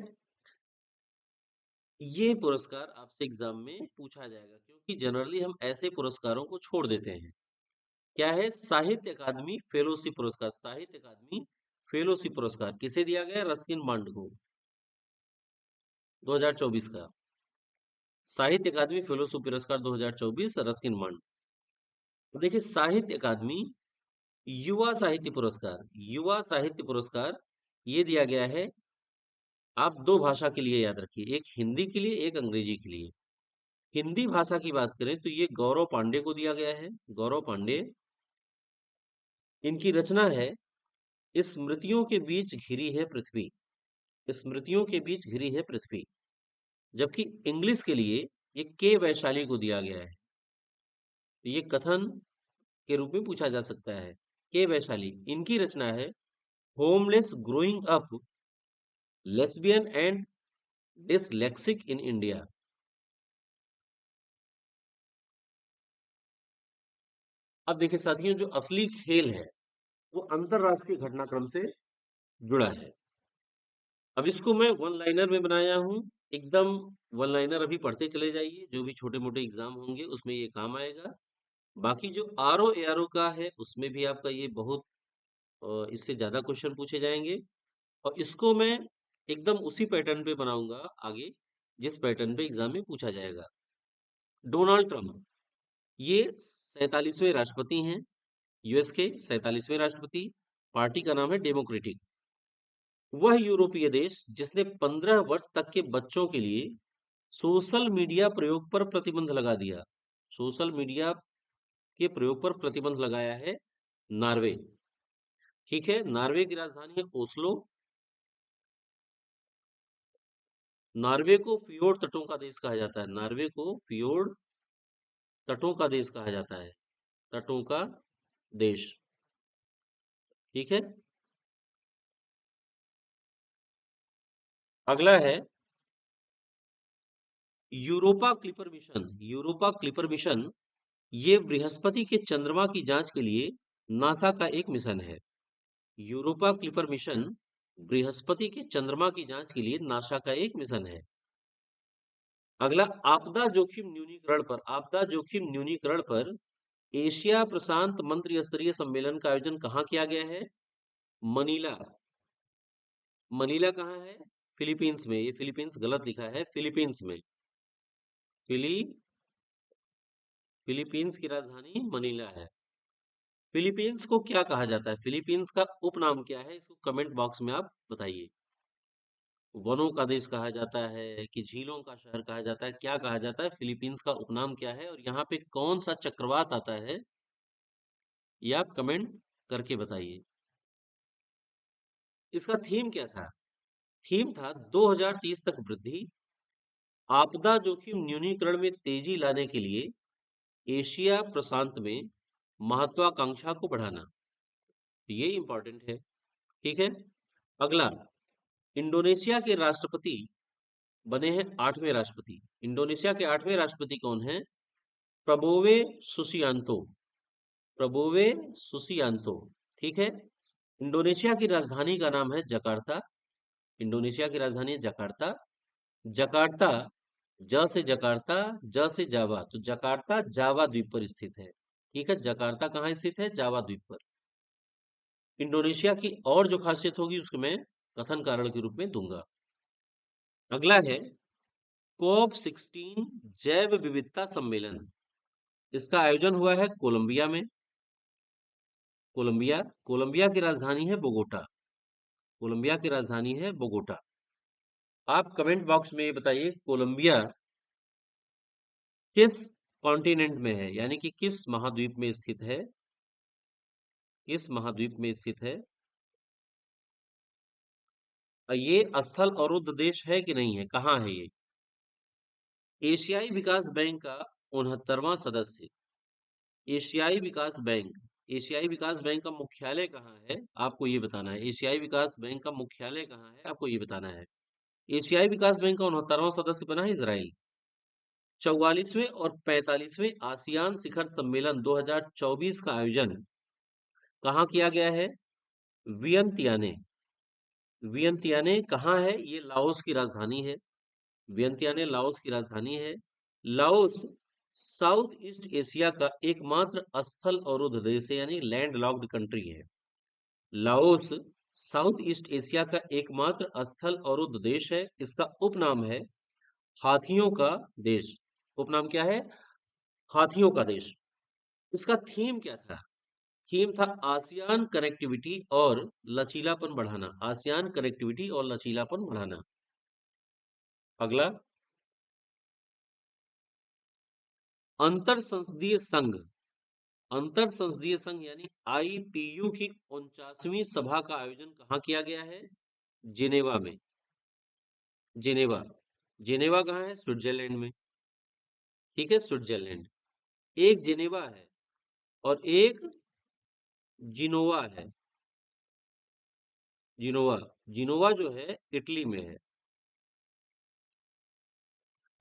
ये पुरस्कार आपसे एग्जाम में पूछा जाएगा क्योंकि जनरली हम ऐसे पुरस्कारों को छोड़ देते हैं। क्या है? साहित्य अकादमी फेलोशिप पुरस्कार। साहित्य अकादमी फेलोशिप पुरस्कार किसे दिया गया? रस्किन बॉन्ड को। 2024 का साहित्य अकादमी फेलोशिप पुरस्कार 2024 रस्किन बॉन्ड। देखिए साहित्य अकादमी युवा साहित्य पुरस्कार। युवा साहित्य पुरस्कार ये दिया गया है। आप दो भाषा के लिए याद रखिए, एक हिंदी के लिए, एक अंग्रेजी के लिए। हिंदी भाषा की बात करें तो ये गौरव पांडे को दिया गया है। गौरव पांडे। इनकी रचना है स्मृतियों के बीच घिरी है पृथ्वी। स्मृतियों के बीच घिरी है पृथ्वी। जबकि इंग्लिश के लिए ये के वैशाली को दिया गया है। तो ये कथन के रूप में पूछा जा सकता है। के वैशाली, इनकी रचना है homeless growing up lesbian and dyslexic in India. अब देखिए साथियों, जो असली खेल है वो अंतरराष्ट्रीय घटनाक्रम से जुड़ा है। अब इसको मैं वन लाइनर में बनाया हूँ। एकदम वन लाइनर अभी पढ़ते चले जाइए, जो भी छोटे मोटे एग्जाम होंगे उसमें ये काम आएगा। बाकी जो R O A R O का है उसमें भी आपका ये बहुत इससे ज्यादा क्वेश्चन पूछे जाएंगे। और इसको मैं एकदम उसी पैटर्न पे बनाऊंगा आगे, जिस पैटर्न पे एग्जाम में पूछा जाएगा। डोनाल्ड ट्रंप ये 47वें राष्ट्रपति हैं। यूएस के 47वें राष्ट्रपति। पार्टी का नाम है डेमोक्रेटिक। वह यूरोपीय देश जिसने 15 वर्ष तक के बच्चों के लिए सोशल मीडिया प्रयोग पर प्रतिबंध लगा दिया। सोशल मीडिया के प्रयोग पर प्रतिबंध लगाया है नॉर्वे। ठीक है। नॉर्वे की राजधानी है ओस्लो। नॉर्वे को फियोर्ड तटों का देश कहा जाता है। नॉर्वे को फियोर्ड तटों का देश कहा जाता है। तटों का देश। ठीक है। अगला है Europa clipper mission. Europa clipper mission ये बृहस्पति के चंद्रमा की जांच के लिए नासा का एक मिशन है। यूरोपा क्लिपर मिशन बृहस्पति के चंद्रमा की जांच के लिए नासा का एक मिशन है। अगला आपदा जोखिम न्यूनीकरण पर। आपदा जोखिम न्यूनीकरण पर एशिया प्रशांत मंत्री स्तरीय सम्मेलन का आयोजन कहाँ किया गया है? मनीला। मनीला कहाँ है? फिलीपींस में। ये फिलीपींस गलत लिखा है, फिलीपींस में। फिली फिलीपींस की राजधानी मनीला है। फिलीपींस को क्या कहा जाता है? फिलीपींस का उपनाम क्या है? इसको कमेंट बॉक्स में आप बताइए। वनों का देश कहा जाता है कि झीलों का शहर कहा जाता है? क्या कहा जाता है? फिलीपींस का उपनाम क्या है और यहाँ पे कौन सा चक्रवात आता है? ये आप कमेंट करके बताइए। इसका थीम क्या था? थीम था 2030 तक वृद्धि, आपदा जोखिम न्यूनीकरण में तेजी लाने के लिए एशिया प्रशांत में महत्वाकांक्षा को बढ़ाना, ये इंपॉर्टेंट है। ठीक है। अगला, इंडोनेशिया के राष्ट्रपति बने हैं 8वें राष्ट्रपति। इंडोनेशिया के 8वें राष्ट्रपति कौन है? प्रबोवे सुसियांतो। प्रबोवे सुसियांतो। ठीक है। इंडोनेशिया की राजधानी का नाम है जकार्ता। इंडोनेशिया की राजधानी है जकार्ता। जकार्ता, ज से जकार्ता, ज से जावा, तो जकार्ता जावा द्वीप पर स्थित है। ठीक है। जकार्ता कहाँ स्थित है? जावा द्वीप पर। इंडोनेशिया की और जो खासियत होगी उसको मैं कथन कारण के रूप में दूंगा। अगला है COP16 जैव विविधता सम्मेलन। इसका आयोजन हुआ है कोलंबिया में। कोलंबिया, कोलंबिया की राजधानी है बोगोटा। कोलंबिया की राजधानी है बोगोटा। आप कमेंट बॉक्स में ये बताइए, कोलंबिया किस कॉन्टिनेंट में है, यानी कि किस महाद्वीप में स्थित है? किस महाद्वीप में स्थित है? ये स्थल अवरुद्ध देश है कि नहीं है? कहाँ है ये? एशियाई विकास बैंक का 69वां सदस्य। एशियाई विकास बैंक, एशियाई विकास बैंक का मुख्यालय कहाँ है? आपको ये बताना है। एशियाई विकास बैंक का मुख्यालय कहाँ है? आपको ये बताना है। एशियाई विकास बैंक का 69वां सदस्य बना है इसराइल। 44वें और 45वें आसियान शिखर सम्मेलन 2024 का आयोजन कहाँ किया गया है? वियंतियाने। वियंतियाने कहाँ है? ये लाओस की राजधानी है। वियंतियाने लाओस की राजधानी है। लाओस साउथ ईस्ट एशिया का एकमात्र स्थल अवरुद्ध देश है, यानी लैंड लॉक्ड कंट्री है। लाओस साउथ ईस्ट एशिया का एकमात्र स्थल अवरुद्ध देश है। इसका उपनाम है हाथियों का देश। उपनाम क्या है? हाथियों का देश। इसका थीम क्या था? थीम था आसियान कनेक्टिविटी और लचीलापन बढ़ाना। आसियान कनेक्टिविटी और लचीलापन बढ़ाना। अगला, अंतर संसदीय संघ। अंतर संसदीय संघ यानी आईपीयू की 49वीं सभा का आयोजन कहाँ किया गया है? जिनेवा में। जिनेवा, जिनेवा कहाँ है? स्विट्जरलैंड में। ठीक है, स्विट्जरलैंड। एक जिनेवा है और एक जिनोवा है। जिनोवा, जिनोवा जो है इटली में है।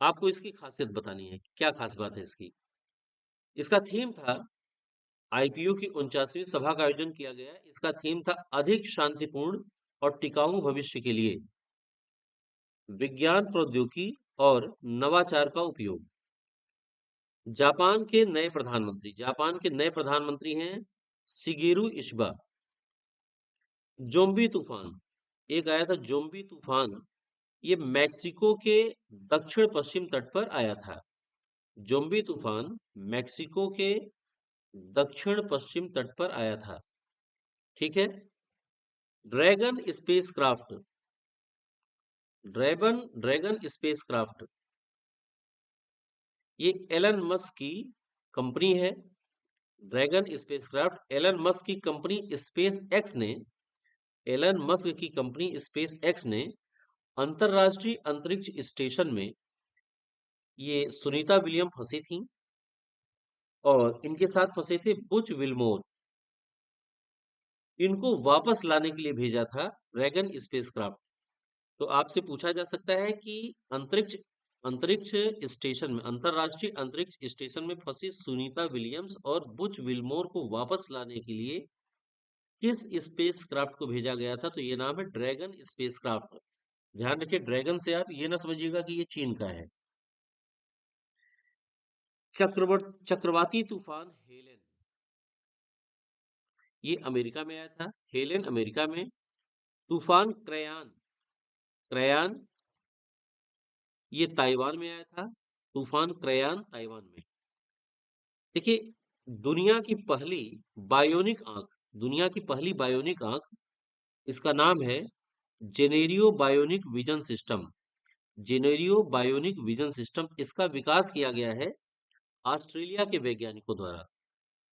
आपको इसकी खासियत बतानी है, क्या खास बात है इसकी? इसका थीम था, आईपीयू की 49वीं सभा का आयोजन किया गया। इसका थीम था अधिक शांतिपूर्ण और टिकाऊ भविष्य के लिए विज्ञान प्रौद्योगिकी और नवाचार का उपयोग। जापान के नए प्रधानमंत्री, जापान के नए प्रधानमंत्री हैं शिगेरू इशिबा। जोम्बी तूफान, एक आया था जोम्बी तूफान, ये मैक्सिको के दक्षिण पश्चिम तट पर आया था। जोम्बी तूफान मैक्सिको के दक्षिण पश्चिम तट पर आया था। ठीक है। ड्रैगन स्पेसक्राफ्ट, ड्रैगन स्पेसक्राफ्ट, ये एलन मस्क की कंपनी है। ड्रैगन स्पेसक्राफ्ट एलन मस्क की कंपनी स्पेस एक्स ने, एलन मस्क की कंपनी स्पेस एक्स ने अंतरराष्ट्रीय अंतरिक्ष स्टेशन में, ये सुनीता विलियम फंसी थी और इनके साथ फंसे थे बुच विल्मोर। इनको वापस लाने के लिए भेजा था ड्रैगन स्पेसक्राफ्ट। तो आपसे पूछा जा सकता है कि अंतरिक्ष अंतरिक्ष स्टेशन में, अंतरराष्ट्रीय अंतरिक्ष स्टेशन में फंसी सुनीता विलियम्स और बुच विल्मोर को वापस लाने के लिए किस स्पेसक्राफ्ट को भेजा गया था? तो ये नाम है ड्रैगन स्पेसक्राफ्ट। ध्यान रखिए, ड्रैगन से आप ये ना समझिएगा कि ये चीन का है। चक्रवाती तूफान हेलेन, ये अमेरिका में आया था। हेलेन अमेरिका में। तूफान क्रयान, क्रयान ये ताइवान में आया था। तूफान क्रयान ताइवान में। देखिए, दुनिया की पहली बायोनिक आंख, दुनिया की पहली बायोनिक आंख, इसका नाम है Janeiro bionic vision system. Janeiro bionic vision system, इसका विकास किया गया है ऑस्ट्रेलिया के वैज्ञानिकों द्वारा।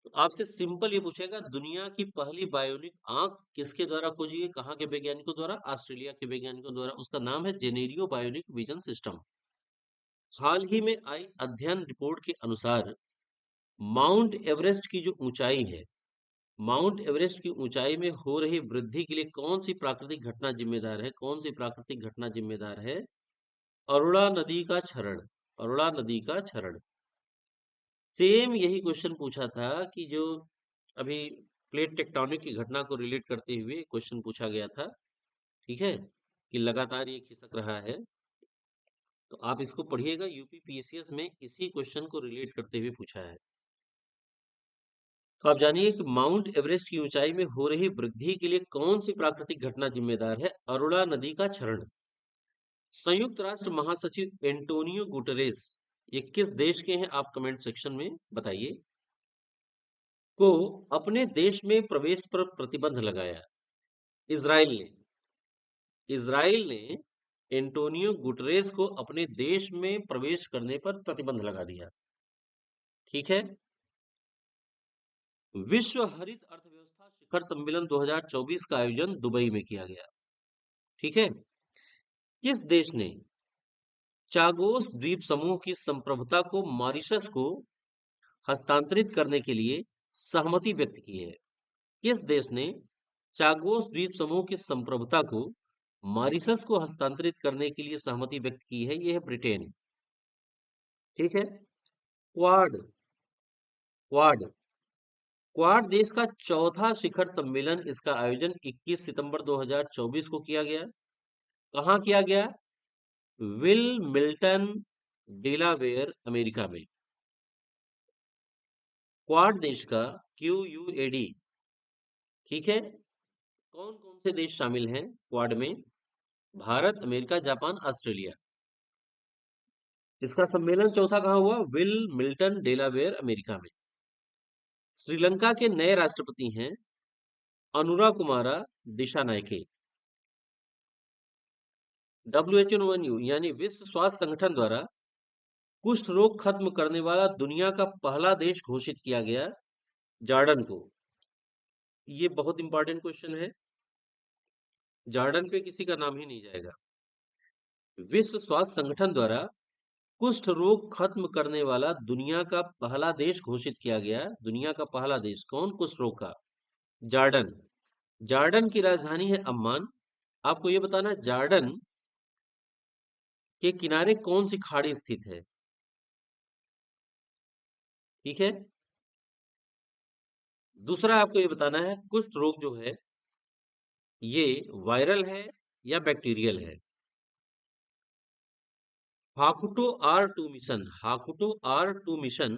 तो आपसे सिंपल ये पूछेगा, दुनिया की पहली बायोनिक आंख किसके द्वारा खोजी गई? कहाँ के वैज्ञानिकों द्वारा? ऑस्ट्रेलिया के वैज्ञानिकों द्वारा। उसका नाम है जेनेरियो बायोनिक विजन सिस्टम। हाल ही में आई अध्ययन रिपोर्ट के अनुसार माउंट एवरेस्ट की जो ऊंचाई है, माउंट एवरेस्ट की ऊंचाई में हो रही वृद्धि के लिए कौन सी प्राकृतिक घटना जिम्मेदार है? कौन सी प्राकृतिक घटना जिम्मेदार है? अरुणा नदी का क्षरण। अरुणा नदी का क्षरण। सेम यही क्वेश्चन पूछा था कि जो अभी प्लेट टेक्टोनिक की घटना को रिलेट करते हुए क्वेश्चन पूछा गया था, ठीक है, कि लगातार ये खिसक रहा है। तो आप इसको पढ़िएगा, यूपी पीसीएस में इसी क्वेश्चन को रिलेट करते हुए पूछा है। तो आप जानिए कि माउंट एवरेस्ट की ऊंचाई में हो रही वृद्धि के लिए कौन सी प्राकृतिक घटना जिम्मेदार है? अरुणा नदी का क्षरण। संयुक्त राष्ट्र महासचिव एंटोनियो गुटरेस, ये किस देश के हैं? आप कमेंट सेक्शन में बताइए। को अपने देश में प्रवेश पर प्रतिबंध लगाया। इजराइल ने। इजराइल ने एंटोनियो गुटरेस को अपने देश में प्रवेश करने पर प्रतिबंध लगा दिया। ठीक है। विश्व हरित अर्थव्यवस्था शिखर सम्मेलन 2024 का आयोजन दुबई में किया गया। ठीक है। किस देश ने चागोस द्वीप समूह की संप्रभुता को मॉरिशस को हस्तांतरित करने के लिए सहमति व्यक्त की है? किस देश ने चागोस द्वीप समूह की संप्रभुता को मॉरिशस को हस्तांतरित करने के लिए सहमति व्यक्त की है? यह है ब्रिटेन। ठीक है। क्वाड। क्वाड। क्वाड देश का चौथा शिखर सम्मेलन, इसका आयोजन 21 सितंबर 2024 को किया गया। कहाँ किया गया? विल मिल्टन, डेलावेयर, अमेरिका में। क्वाड देश का QUAD। ठीक है। कौन कौन से देश शामिल हैं क्वाड में? Bharat, America, Japan, Australia. इसका सम्मेलन चौथा कहाँ हुआ? विल मिल्टन, डेलावेयर, अमेरिका में। श्रीलंका के नए राष्ट्रपति हैं अनुरा कुमारा दिशानायके। WHO यानी विश्व स्वास्थ्य संगठन द्वारा कुष्ठ रोग खत्म करने वाला दुनिया का पहला देश घोषित किया गया जॉर्डन को। ये बहुत इंपॉर्टेंट क्वेश्चन है। जॉर्डन पे किसी का नाम ही नहीं जाएगा। विश्व स्वास्थ्य संगठन द्वारा कुष्ठ रोग खत्म करने वाला दुनिया का पहला देश घोषित किया गया। दुनिया का पहला देश कौन कुष्ठ रोग का? जॉर्डन। जॉर्डन की राजधानी है अम्मान। आपको ये बताना है जॉर्डन के किनारे कौन सी खाड़ी स्थित है। ठीक है। दूसरा आपको ये बताना है कुष्ठ रोग जो है ये वायरल है या बैक्टीरियल है। हाकुटो R2 मिशन। हाकुटो R2 मिशन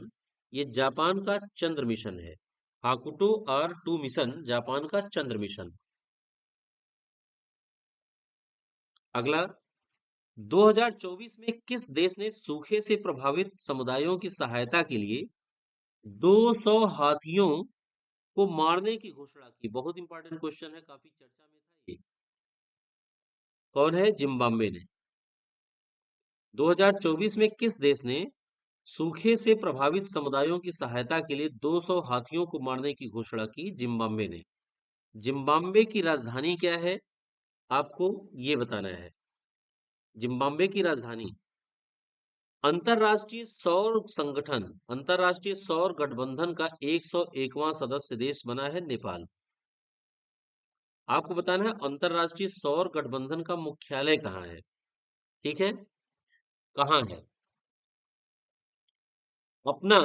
ये जापान का चंद्र मिशन है। हाकुटो R2 मिशन जापान का चंद्र मिशन। अगला, 2024 में किस देश ने सूखे से प्रभावित समुदायों की सहायता के लिए 200 हाथियों को मारने की घोषणा की? बहुत इंपॉर्टेंट क्वेश्चन है, काफी चर्चा में था ये। कौन है? जिम्बाब्वे ने। 2024 में किस देश ने सूखे से प्रभावित समुदायों की सहायता के लिए 200 हाथियों को मारने की घोषणा की? जिम्बाब्वे ने। जिम्बाब्वे की राजधानी क्या है? आपको ये बताना है। जिम्बाब्वे की राजधानी। अंतरराष्ट्रीय सौर संगठन, अंतरराष्ट्रीय सौर गठबंधन का 101वां सदस्य देश बना है नेपाल। आपको बताना है अंतरराष्ट्रीय सौर गठबंधन का मुख्यालय कहाँ है। ठीक है। कहाँ है? अपना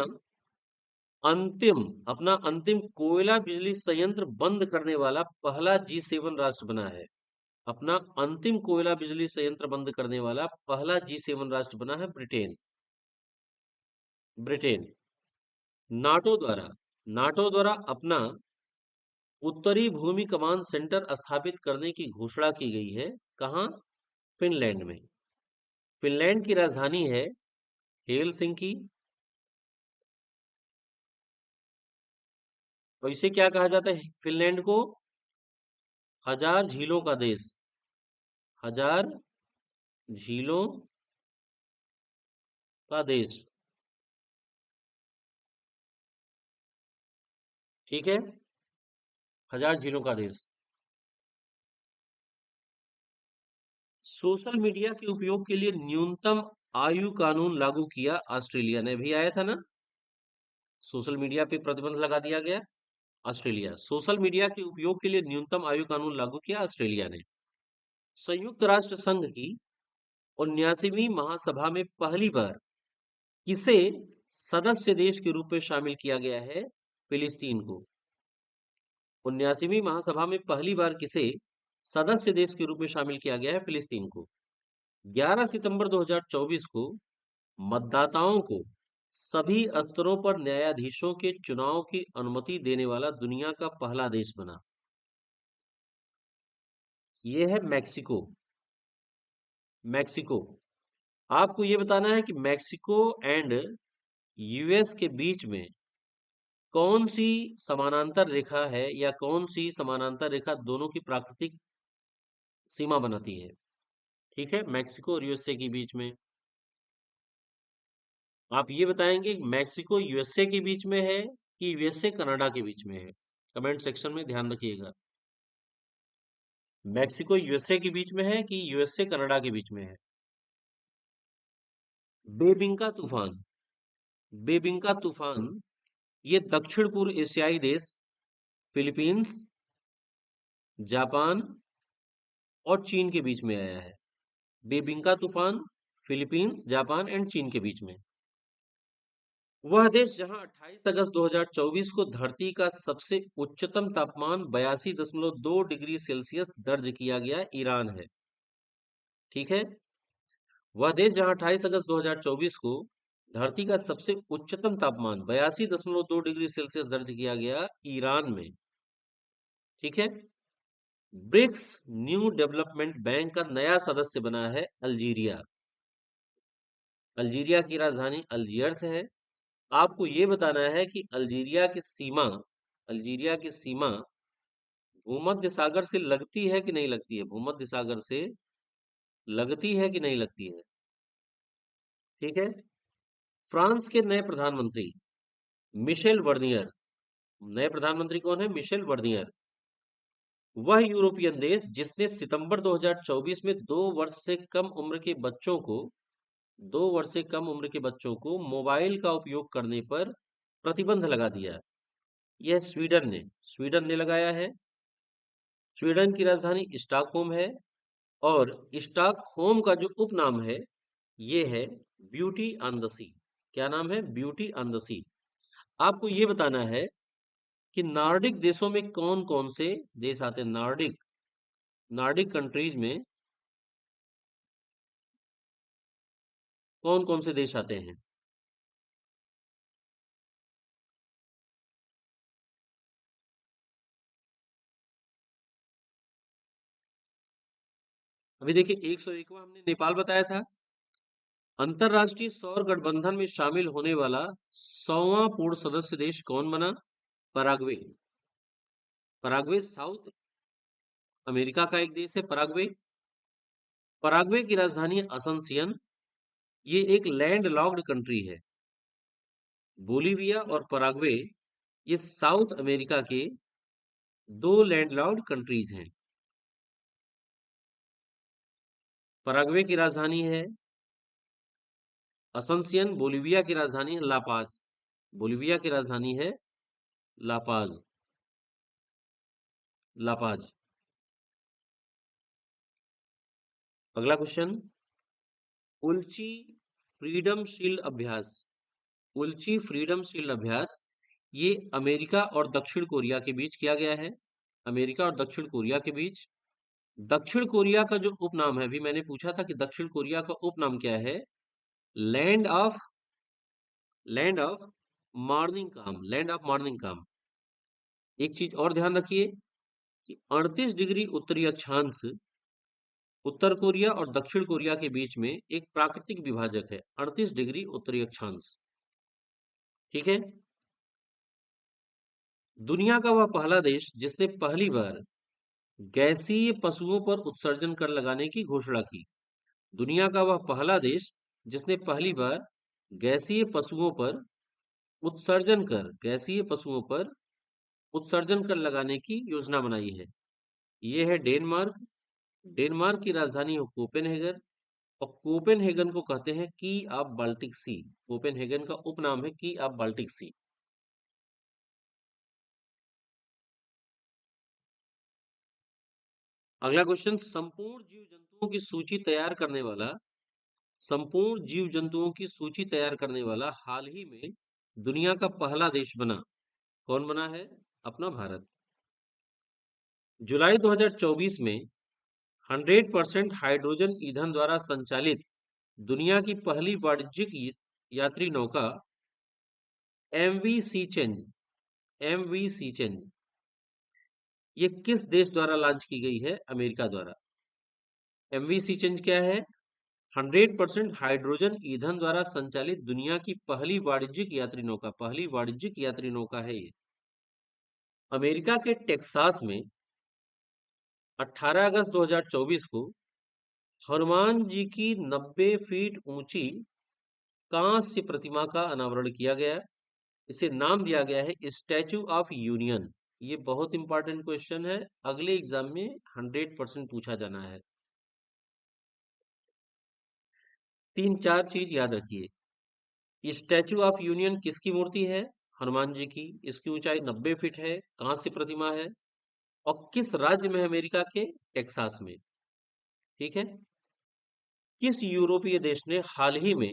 अपना अंतिम कोयला बिजली संयंत्र बंद करने वाला पहला G7 राष्ट्र बना है। अपना अंतिम कोयला बिजली संयंत्र बंद करने वाला पहला G7 राष्ट्र बना है ब्रिटेन। ब्रिटेन। नाटो द्वारा नाटो द्वारा अपना उत्तरी भूमि कमांड सेंटर स्थापित करने की घोषणा की गई है। कहाँ? फिनलैंड में। फिनलैंड की राजधानी है हेलसिंकी। और इसे क्या कहा जाता है फिनलैंड को? हजार झीलों का देश। हजार झीलों का देश। ठीक है। हजार झीलों का देश। सोशल मीडिया के उपयोग के लिए न्यूनतम आयु कानून लागू किया ऑस्ट्रेलिया ने। भी आया था ना। सोशल मीडिया पे प्रतिबंध लगा दिया गया, ऑस्ट्रेलिया। सोशल मीडिया के उपयोग के लिए न्यूनतम आयु कानून लागू किया, ऑस्ट्रेलिया ने। संयुक्त राष्ट्र संघ की 79वीं महासभा में पहली बार किसे सदस्य देश के रूप में शामिल किया गया है, फिलिस्तीन को। 79वीं महासभा में पहली बार किसे सदस्य देश के रूप में शामिल किया गया है, फिलिस्तीन को। 11 सितंबर 2024 को मतदाताओं को सभी स्तरों पर न्यायाधीशों के चुनाव की अनुमति देने वाला दुनिया का पहला देश बना। यह है मैक्सिको। मैक्सिको। आपको यह बताना है कि मैक्सिको एंड यूएस के बीच में कौन सी समानांतर रेखा है, या कौन सी समानांतर रेखा दोनों की प्राकृतिक सीमा बनाती है। ठीक है, मैक्सिको और यूएसए के बीच में। आप ये बताएंगे मैक्सिको यूएसए के बीच में है कि यूएसए कनाडा के बीच में है। कमेंट सेक्शन में ध्यान रखिएगा। मैक्सिको यूएसए के बीच में है कि यूएसए कनाडा के बीच में है। बेबिंका तूफान। बेबिंका तूफान ये दक्षिण पूर्व एशियाई देश फिलीपींस, जापान और चीन के बीच में आया है। बेबिंका तूफान फिलीपींस, जापान एंड चीन के बीच में। वह देश जहां 28 अगस्त 2024 को धरती का सबसे उच्चतम तापमान 82.2 डिग्री सेल्सियस दर्ज किया गया, ईरान है। ठीक है, वह देश जहां 28 अगस्त 2024 को धरती का सबसे उच्चतम तापमान 82.2 डिग्री सेल्सियस दर्ज किया गया, ईरान में। ठीक है, ब्रिक्स न्यू डेवलपमेंट बैंक का नया सदस्य बना है अल्जीरिया। अल्जीरिया की राजधानी अल्जियर्स है। आपको ये बताना है कि अल्जीरिया की सीमा भूमध्य सागर से लगती है कि नहीं लगती है, भूमध्य सागर से लगती है कि नहीं लगती है। ठीक है, फ्रांस के नए प्रधानमंत्री मिशेल वर्नियर। नए प्रधानमंत्री कौन है? Michel vernier. वह यूरोपियन देश जिसने सितंबर 2024 में 2 वर्ष से कम उम्र के बच्चों को 2 वर्ष से कम उम्र के बच्चों को मोबाइल का उपयोग करने पर प्रतिबंध लगा दिया। यह स्वीडन ने लगाया है। स्वीडन की राजधानी स्टॉकहोम है, और स्टॉकहोम का जो उपनाम है ये है ब्यूटी ऑन द सी। क्या नाम है? ब्यूटी ऑन द सी। आपको ये बताना है कि नॉर्डिक देशों में कौन कौन से देश आते हैं। नॉर्डिक नॉर्डिक कंट्रीज में कौन कौन से देश आते हैं? अभी देखिए, 101वां हमने नेपाल बताया था। अंतरराष्ट्रीय सौर गठबंधन में शामिल होने वाला 100वां पूर्ण सदस्य देश कौन बना? पराग्वे। पराग्वे साउथ अमेरिका का एक देश है, पराग्वे। पराग्वे की राजधानी असंसियन। ये एक लैंड लॉक्ड कंट्री है। बोलीविया और पराग्वे ये साउथ अमेरिका के दो लैंड लॉक्ड कंट्रीज हैं। पराग्वे की राजधानी है असंसियन। बोलीविया की राजधानी है लापाज। बोलीविया की राजधानी है लापाज। लापाज। अगला क्वेश्चन, उल्ची फ्रीडम शील्ड अभ्यास। उल्ची फ्रीडम शील्ड अभ्यास ये अमेरिका और दक्षिण कोरिया के बीच किया गया है। अमेरिका और दक्षिण कोरिया के बीच। दक्षिण कोरिया का जो उपनाम है, अभी मैंने पूछा था कि दक्षिण कोरिया का उपनाम क्या है। Land of land of morning काम। लैंड ऑफ मॉर्निंग काम। एक चीज और ध्यान रखिए कि 38 डिग्री उत्तरी अक्षांश उत्तर कोरिया और दक्षिण कोरिया के बीच में एक प्राकृतिक विभाजक है। 38 डिग्री उत्तरी अक्षांश। ठीक है, दुनिया का वह पहला देश जिसने पहली बार गैसीय पशुओं पर उत्सर्जन कर लगाने की घोषणा की। दुनिया का वह पहला देश जिसने पहली बार गैसीय पशुओं पर गैसीय पशुओं पर उत्सर्जन कर लगाने की योजना बनाई है। यह है डेनमार्क। डेनमार्क की राजधानी है कोपेनहेगन, और कोपेनहेगन को कहते हैं की ऑफ बाल्टिक सी। कोपेनहेगन का उपनाम है की ऑफ बाल्टिक सी। अगला क्वेश्चन, संपूर्ण जीव जंतुओं की सूची तैयार करने वाला हाल ही में दुनिया का पहला देश बना, कौन बना है? अपना भारत। जुलाई 2024 में 100% हाइड्रोजन ईंधन द्वारा संचालित दुनिया की पहली वाणिज्यिक यात्री नौका एमवी सीचेंज ये किस देश द्वारा लॉन्च की गई है? अमेरिका द्वारा। एमवी सीचेंज क्या है? 100% हाइड्रोजन ईंधन द्वारा संचालित दुनिया की पहली वाणिज्यिक यात्री नौका है ये। अमेरिका के टेक्सास में 18 अगस्त 2024 को हनुमान जी की 90 फीट ऊंची कांस्य प्रतिमा का अनावरण किया गया। इसे नाम दिया गया है स्टैचू ऑफ यूनियन। ये बहुत इंपॉर्टेंट क्वेश्चन है, अगले एग्जाम में 100% पूछा जाना है। 3-4 चीज याद रखिए। स्टैचू ऑफ यूनियन किसकी मूर्ति है? हनुमान जी की। इसकी ऊंचाई 90 फीट है, कांस्य प्रतिमा है, और किस राज्य में है? अमेरिका के टेक्सास में। ठीक है। किस यूरोपीय देश ने हाल ही में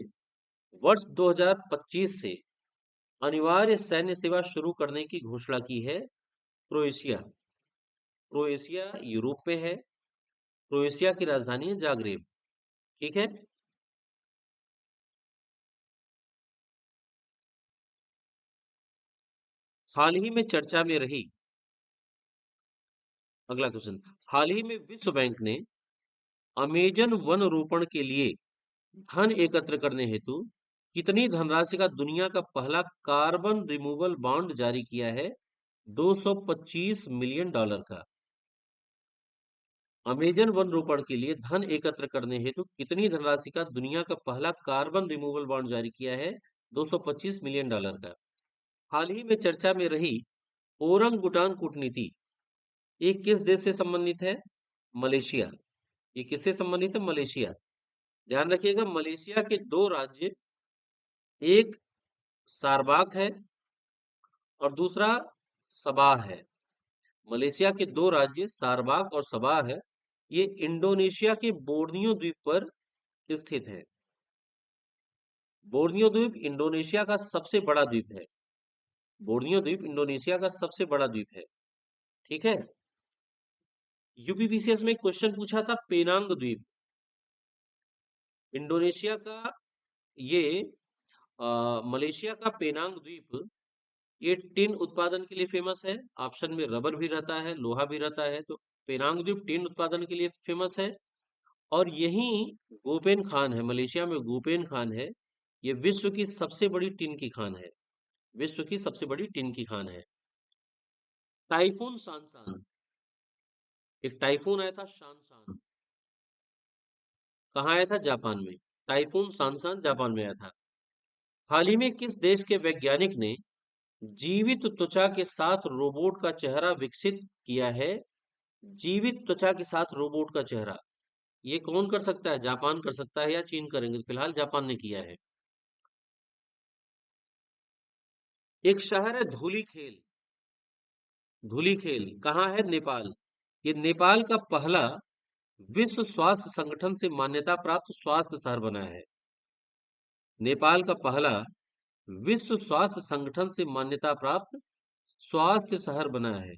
वर्ष 2025 से अनिवार्य सैन्य सेवा शुरू करने की घोषणा की है? क्रोएशिया। क्रोएशिया यूरोप में है। क्रोएशिया की राजधानी है जाग्रेब। ठीक है। हाल ही में चर्चा में रही, अगला क्वेश्चन, हाल ही में विश्व बैंक ने अमेजन वन रोपण के लिए धन एकत्र करने हेतु कितनी धनराशि का दुनिया का पहला कार्बन रिमूवल बॉन्ड जारी किया है? 225 मिलियन डॉलर का। अमेजन वन रोपण के लिए धन एकत्र करने हेतु कितनी धनराशि का दुनिया का पहला कार्बन रिमूवल बॉन्ड जारी किया है? 225 मिलियन डॉलर का। हाल ही में चर्चा में रही ओरंगुटान कूटनीति, ये किस देश से संबंधित है? मलेशिया। ये किससे संबंधित है? मलेशिया। ध्यान रखिएगा, मलेशिया के दो राज्य, एक सारबाक है और दूसरा सबाह है। मलेशिया के दो राज्य सारबाक और सबाह है। ये इंडोनेशिया के बोर्नियो द्वीप पर स्थित है। बोर्नियो द्वीप इंडोनेशिया का सबसे बड़ा द्वीप है। बोर्नियो द्वीप इंडोनेशिया का सबसे बड़ा द्वीप है। ठीक है। यूपीपीसीएस में क्वेश्चन पूछा था, पेनांग द्वीप इंडोनेशिया का, ये मलेशिया का पेनांग द्वीप, ये टिन उत्पादन के लिए फेमस है। ऑप्शन में रबर भी रहता है, लोहा भी रहता है, तो पेनांग द्वीप टिन उत्पादन के लिए फेमस है। और यही गोपेन खान है, मलेशिया में गोपेन खान है, ये विश्व की सबसे बड़ी टिन की खान है। विश्व की सबसे बड़ी टिन की खान है। टाइफून सांसान, एक टाइफून आया था शानसान, कहाँ आया था? जापान में। टाइफून सांसान जापान में आया था। हाल ही में किस देश के वैज्ञानिक ने जीवित त्वचा के साथ रोबोट का चेहरा विकसित किया है? जीवित त्वचा के साथ रोबोट का चेहरा, ये कौन कर सकता है? जापान कर सकता है या चीन करेंगे? फिलहाल जापान ने किया है। एक शहर है धूलीखेल। धूलीखेल कहाँ है? नेपाल। ये नेपाल का पहला विश्व स्वास्थ्य संगठन से मान्यता प्राप्त स्वास्थ्य शहर बना है। नेपाल का पहला विश्व स्वास्थ्य संगठन से मान्यता प्राप्त स्वास्थ्य शहर बना है।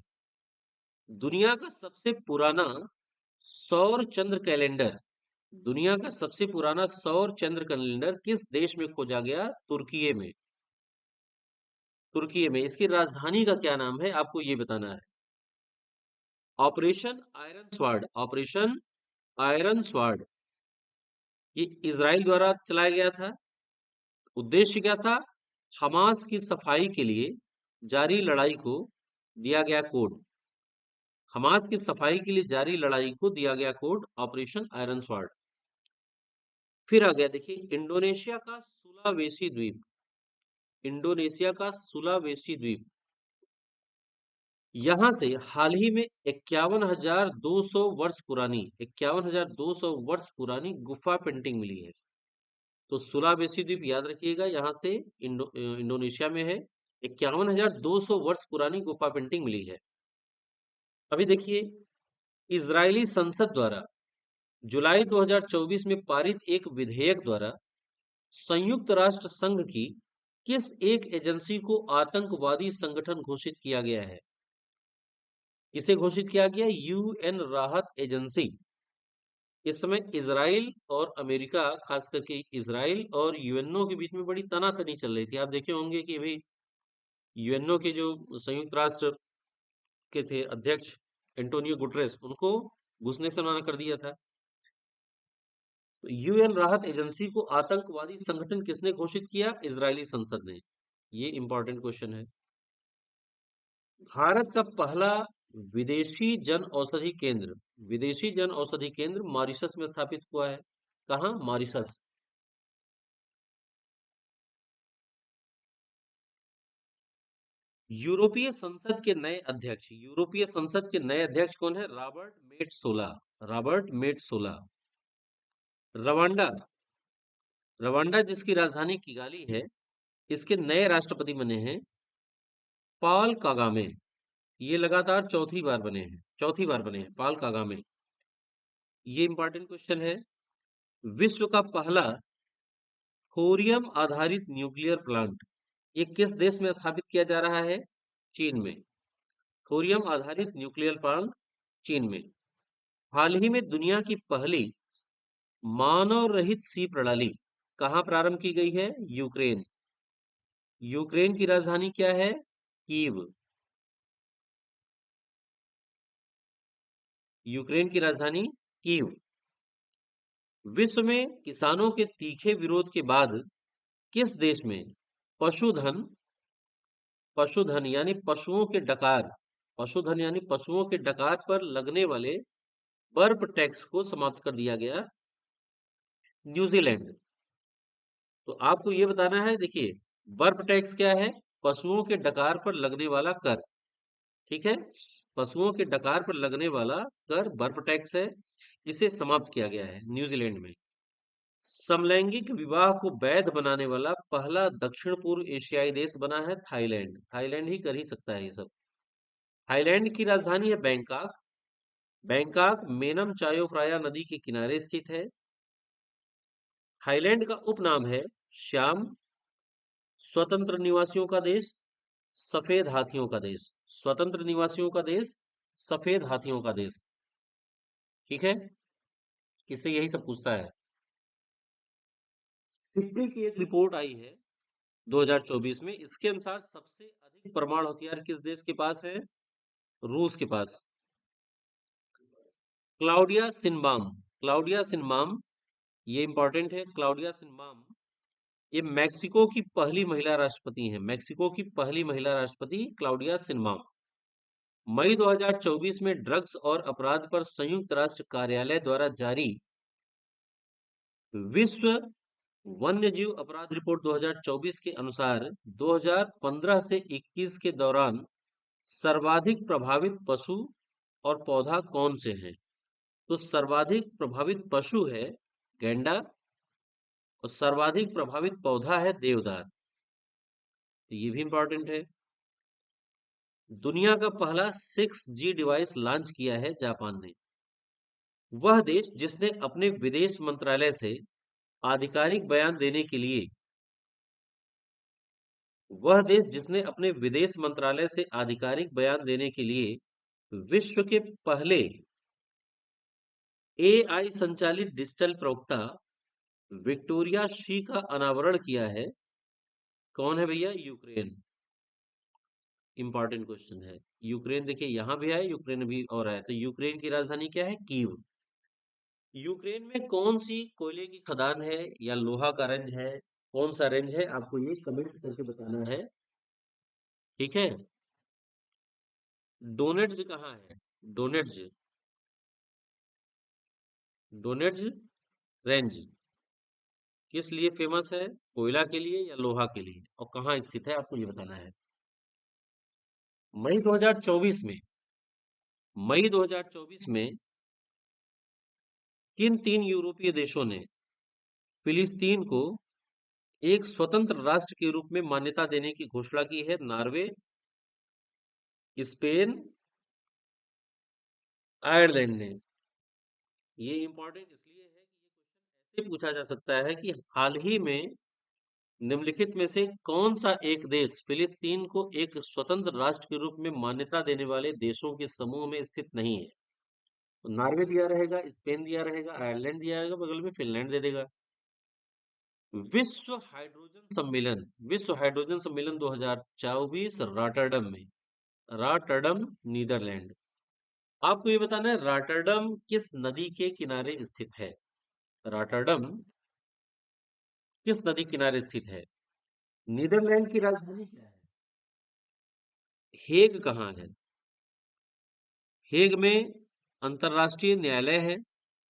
दुनिया का सबसे पुराना सौर चंद्र कैलेंडर, दुनिया का सबसे पुराना सौर चंद्र कैलेंडर किस देश में खोजा गया? तुर्की में। तुर्की में। इसकी राजधानी का क्या नाम है? आपको ये बताना है। Operation iron sword, operation iron sword, ये इजराइल द्वारा चलाया गया था। उद्देश्य क्या था? हमास की सफाई के लिए जारी लड़ाई को दिया गया कोड। हमास की सफाई के लिए जारी लड़ाई को दिया गया कोड ऑपरेशन आयरन स्वॉर्ड। फिर आ गया, देखिए, इंडोनेशिया का सुलावेसी द्वीप। इंडोनेशिया का सुलावेसी द्वीप, यहां से हाल ही में 51,200 वर्ष पुरानी गुफा पेंटिंग मिली है। तो सुलावेसी द्वीप याद रखिएगा, यहाँ से इंडोनेशिया में है। 51,200 वर्ष पुरानी गुफा पेंटिंग मिली है। अभी देखिए, इजरायली संसद द्वारा जुलाई 2024 में पारित एक विधेयक द्वारा संयुक्त राष्ट्र संघ की किस एक एजेंसी को आतंकवादी संगठन घोषित किया गया है? इसे घोषित किया गया यूएन राहत एजेंसी। इस समय इसराइल और अमेरिका, खास करके इसराइल और यूएनओ के बीच में बड़ी तनातनी चल रही थी। आप देखे होंगे कि भाई यूएनओ के जो संयुक्त राष्ट्र के थे अध्यक्ष एंटोनियो गुटरेस, उनको घुसने से मना कर दिया था। तो यूएन राहत एजेंसी को आतंकवादी संगठन किसने घोषित किया? इजरायली संसद ने। ये इंपॉर्टेंट क्वेश्चन है। भारत का पहला विदेशी जन औषधि केंद्र मॉरिशस में स्थापित हुआ है। कहाँ? मॉरिशस। यूरोपीय संसद के नए अध्यक्ष कौन है? रॉबर्ट मेटसोला। रवांडा रवांडा जिसकी राजधानी किगाली है, इसके नए राष्ट्रपति बने हैं पॉल कागामे। ये लगातार चौथी बार बने हैं पॉल कागामे। ये इंपॉर्टेंट क्वेश्चन है। विश्व का पहला थोरियम आधारित न्यूक्लियर प्लांट ये किस देश में स्थापित किया जा रहा है? चीन में। थोरियम आधारित न्यूक्लियर प्लांट चीन में। हाल ही में दुनिया की पहली मानव रहित सी प्रणाली कहाँ प्रारंभ की गई है? यूक्रेन। यूक्रेन की राजधानी क्या है? कीव। यूक्रेन की राजधानी कीव। विश्व में किसानों के तीखे विरोध के बाद किस देश में पशुधन पशुधन यानी पशुओं के डकार पशुधन यानी पशुओं के डकार पर लगने वाले बर्फ टैक्स को समाप्त कर दिया गया? न्यूजीलैंड। तो आपको ये बताना है, देखिए बर्फ टैक्स क्या है? पशुओं के डकार पर लगने वाला कर। ठीक है, पशुओं के डकार पर लगने वाला कर बर्फ टैक्स है। इसे समाप्त किया गया है न्यूजीलैंड में। समलैंगिक विवाह को वैध बनाने वाला पहला दक्षिण पूर्व एशियाई देश बना है थाईलैंड। थाईलैंड ही कर ही सकता है ये सब। थाईलैंड की राजधानी है बैंकॉक। बैंकॉक मेनम चायो फ्राया नदी के किनारे स्थित है। थाईलैंड का उपनाम है श्याम, स्वतंत्र निवासियों का देश, सफेद हाथियों का देश। स्वतंत्र निवासियों का देश, सफेद हाथियों का देश। ठीक है, इससे यही सब पूछता है। सिडनी की एक रिपोर्ट आई है 2024 में, इसके अनुसार सबसे अधिक परमाणु हथियार किस देश के पास है? रूस के पास। क्लाउडिया सिनबाम, ये इंपॉर्टेंट है। क्लाउडिया सिनबाम ये मैक्सिको की पहली महिला राष्ट्रपति हैं। मैक्सिको की पहली महिला राष्ट्रपति क्लाउडिया सिनबाम। मई 2024 में ड्रग्स और अपराध पर संयुक्त राष्ट्र कार्यालय द्वारा जारी विश्व वन्यजीव अपराध रिपोर्ट 2024 के अनुसार 2015 से 21 के दौरान सर्वाधिक प्रभावित पशु और पौधा कौन से हैं? तो सर्वाधिक प्रभावित पशु है गैंडा और सर्वाधिक प्रभावित पौधा है देवदार। तो ये भी इंपॉर्टेंट है। दुनिया का पहला 6G डिवाइस लॉन्च किया है जापान ने। वह देश जिसने अपने विदेश मंत्रालय से आधिकारिक बयान देने के लिए वह देश जिसने अपने विदेश मंत्रालय से आधिकारिक बयान देने के लिए विश्व के पहले AI संचालित डिजिटल प्रवक्ता विक्टोरिया शी का अनावरण किया है। कौन है भैया? यूक्रेन। इंपॉर्टेंट क्वेश्चन है। यूक्रेन देखिए यहां भी है, यूक्रेन भी और है। तो यूक्रेन की राजधानी क्या है? कीव। यूक्रेन में कौन सी कोयले की खदान है या लोहा का रेंज है? कौन सा रेंज है? आपको ये कमेंट करके बताना है। ठीक है, डोनेट्स कहाँ है? डोनेट्स डोनेट्स रेंज किस लिए फेमस है? कोयला के लिए या लोहा के लिए? और कहाँ स्थित है आपको ये बताना है। मई 2024 में मई 2024 में किन 3 यूरोपीय देशों ने फिलिस्तीन को एक स्वतंत्र राष्ट्र के रूप में मान्यता देने की घोषणा की है? नॉर्वे, स्पेन आयरलैंड ने। ये इंपॉर्टेंट इसलिए है कि ये क्वेश्चन ऐसे पूछा जा सकता है कि हाल ही में निम्नलिखित में से कौन सा एक देश फिलिस्तीन को एक स्वतंत्र राष्ट्र के रूप में मान्यता देने वाले देशों के समूह में स्थित नहीं है? तो नॉर्वे दिया रहेगा, स्पेन दिया रहेगा, आयरलैंड दिया रहेगा, बगल में फिनलैंड दे देगा। विश्व हाइड्रोजन सम्मेलन 2024 रॉटरडम में, रॉटरडम नीदरलैंड। आपको ये बताना है रॉटरडम किस नदी के किनारे स्थित है? रॉटरडम किस नदी किनारे स्थित है? नीदरलैंड की राजधानी क्या है? हेग कहाँ है? हेग में अंतरराष्ट्रीय न्यायालय है।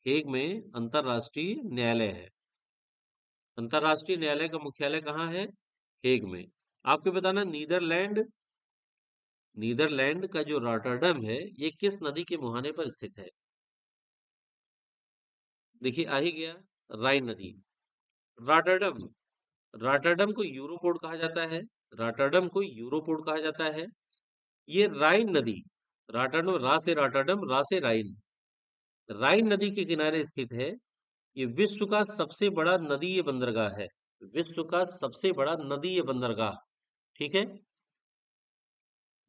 हेग में अंतरराष्ट्रीय न्यायालय है। अंतरराष्ट्रीय न्यायालय का मुख्यालय कहाँ है? हेग में। आपको बताना नीदरलैंड, नीदरलैंड का जो रॉटरडम है ये किस नदी के मुहाने पर स्थित है? देखिए आ ही गया, राइन नदी। रॉटरडम, रॉटरडम को यूरोपोर्ट कहा जाता है। रॉटरडम को यूरोपोर्ट कहा जाता है। ये राइन नदी, रॉटरडम, रा से रॉटरडम, रा से राइन, राइन नदी के किनारे स्थित है। ये विश्व का सबसे बड़ा नदीय बंदरगाह है। विश्व का सबसे बड़ा नदीय बंदरगाह। ठीक है।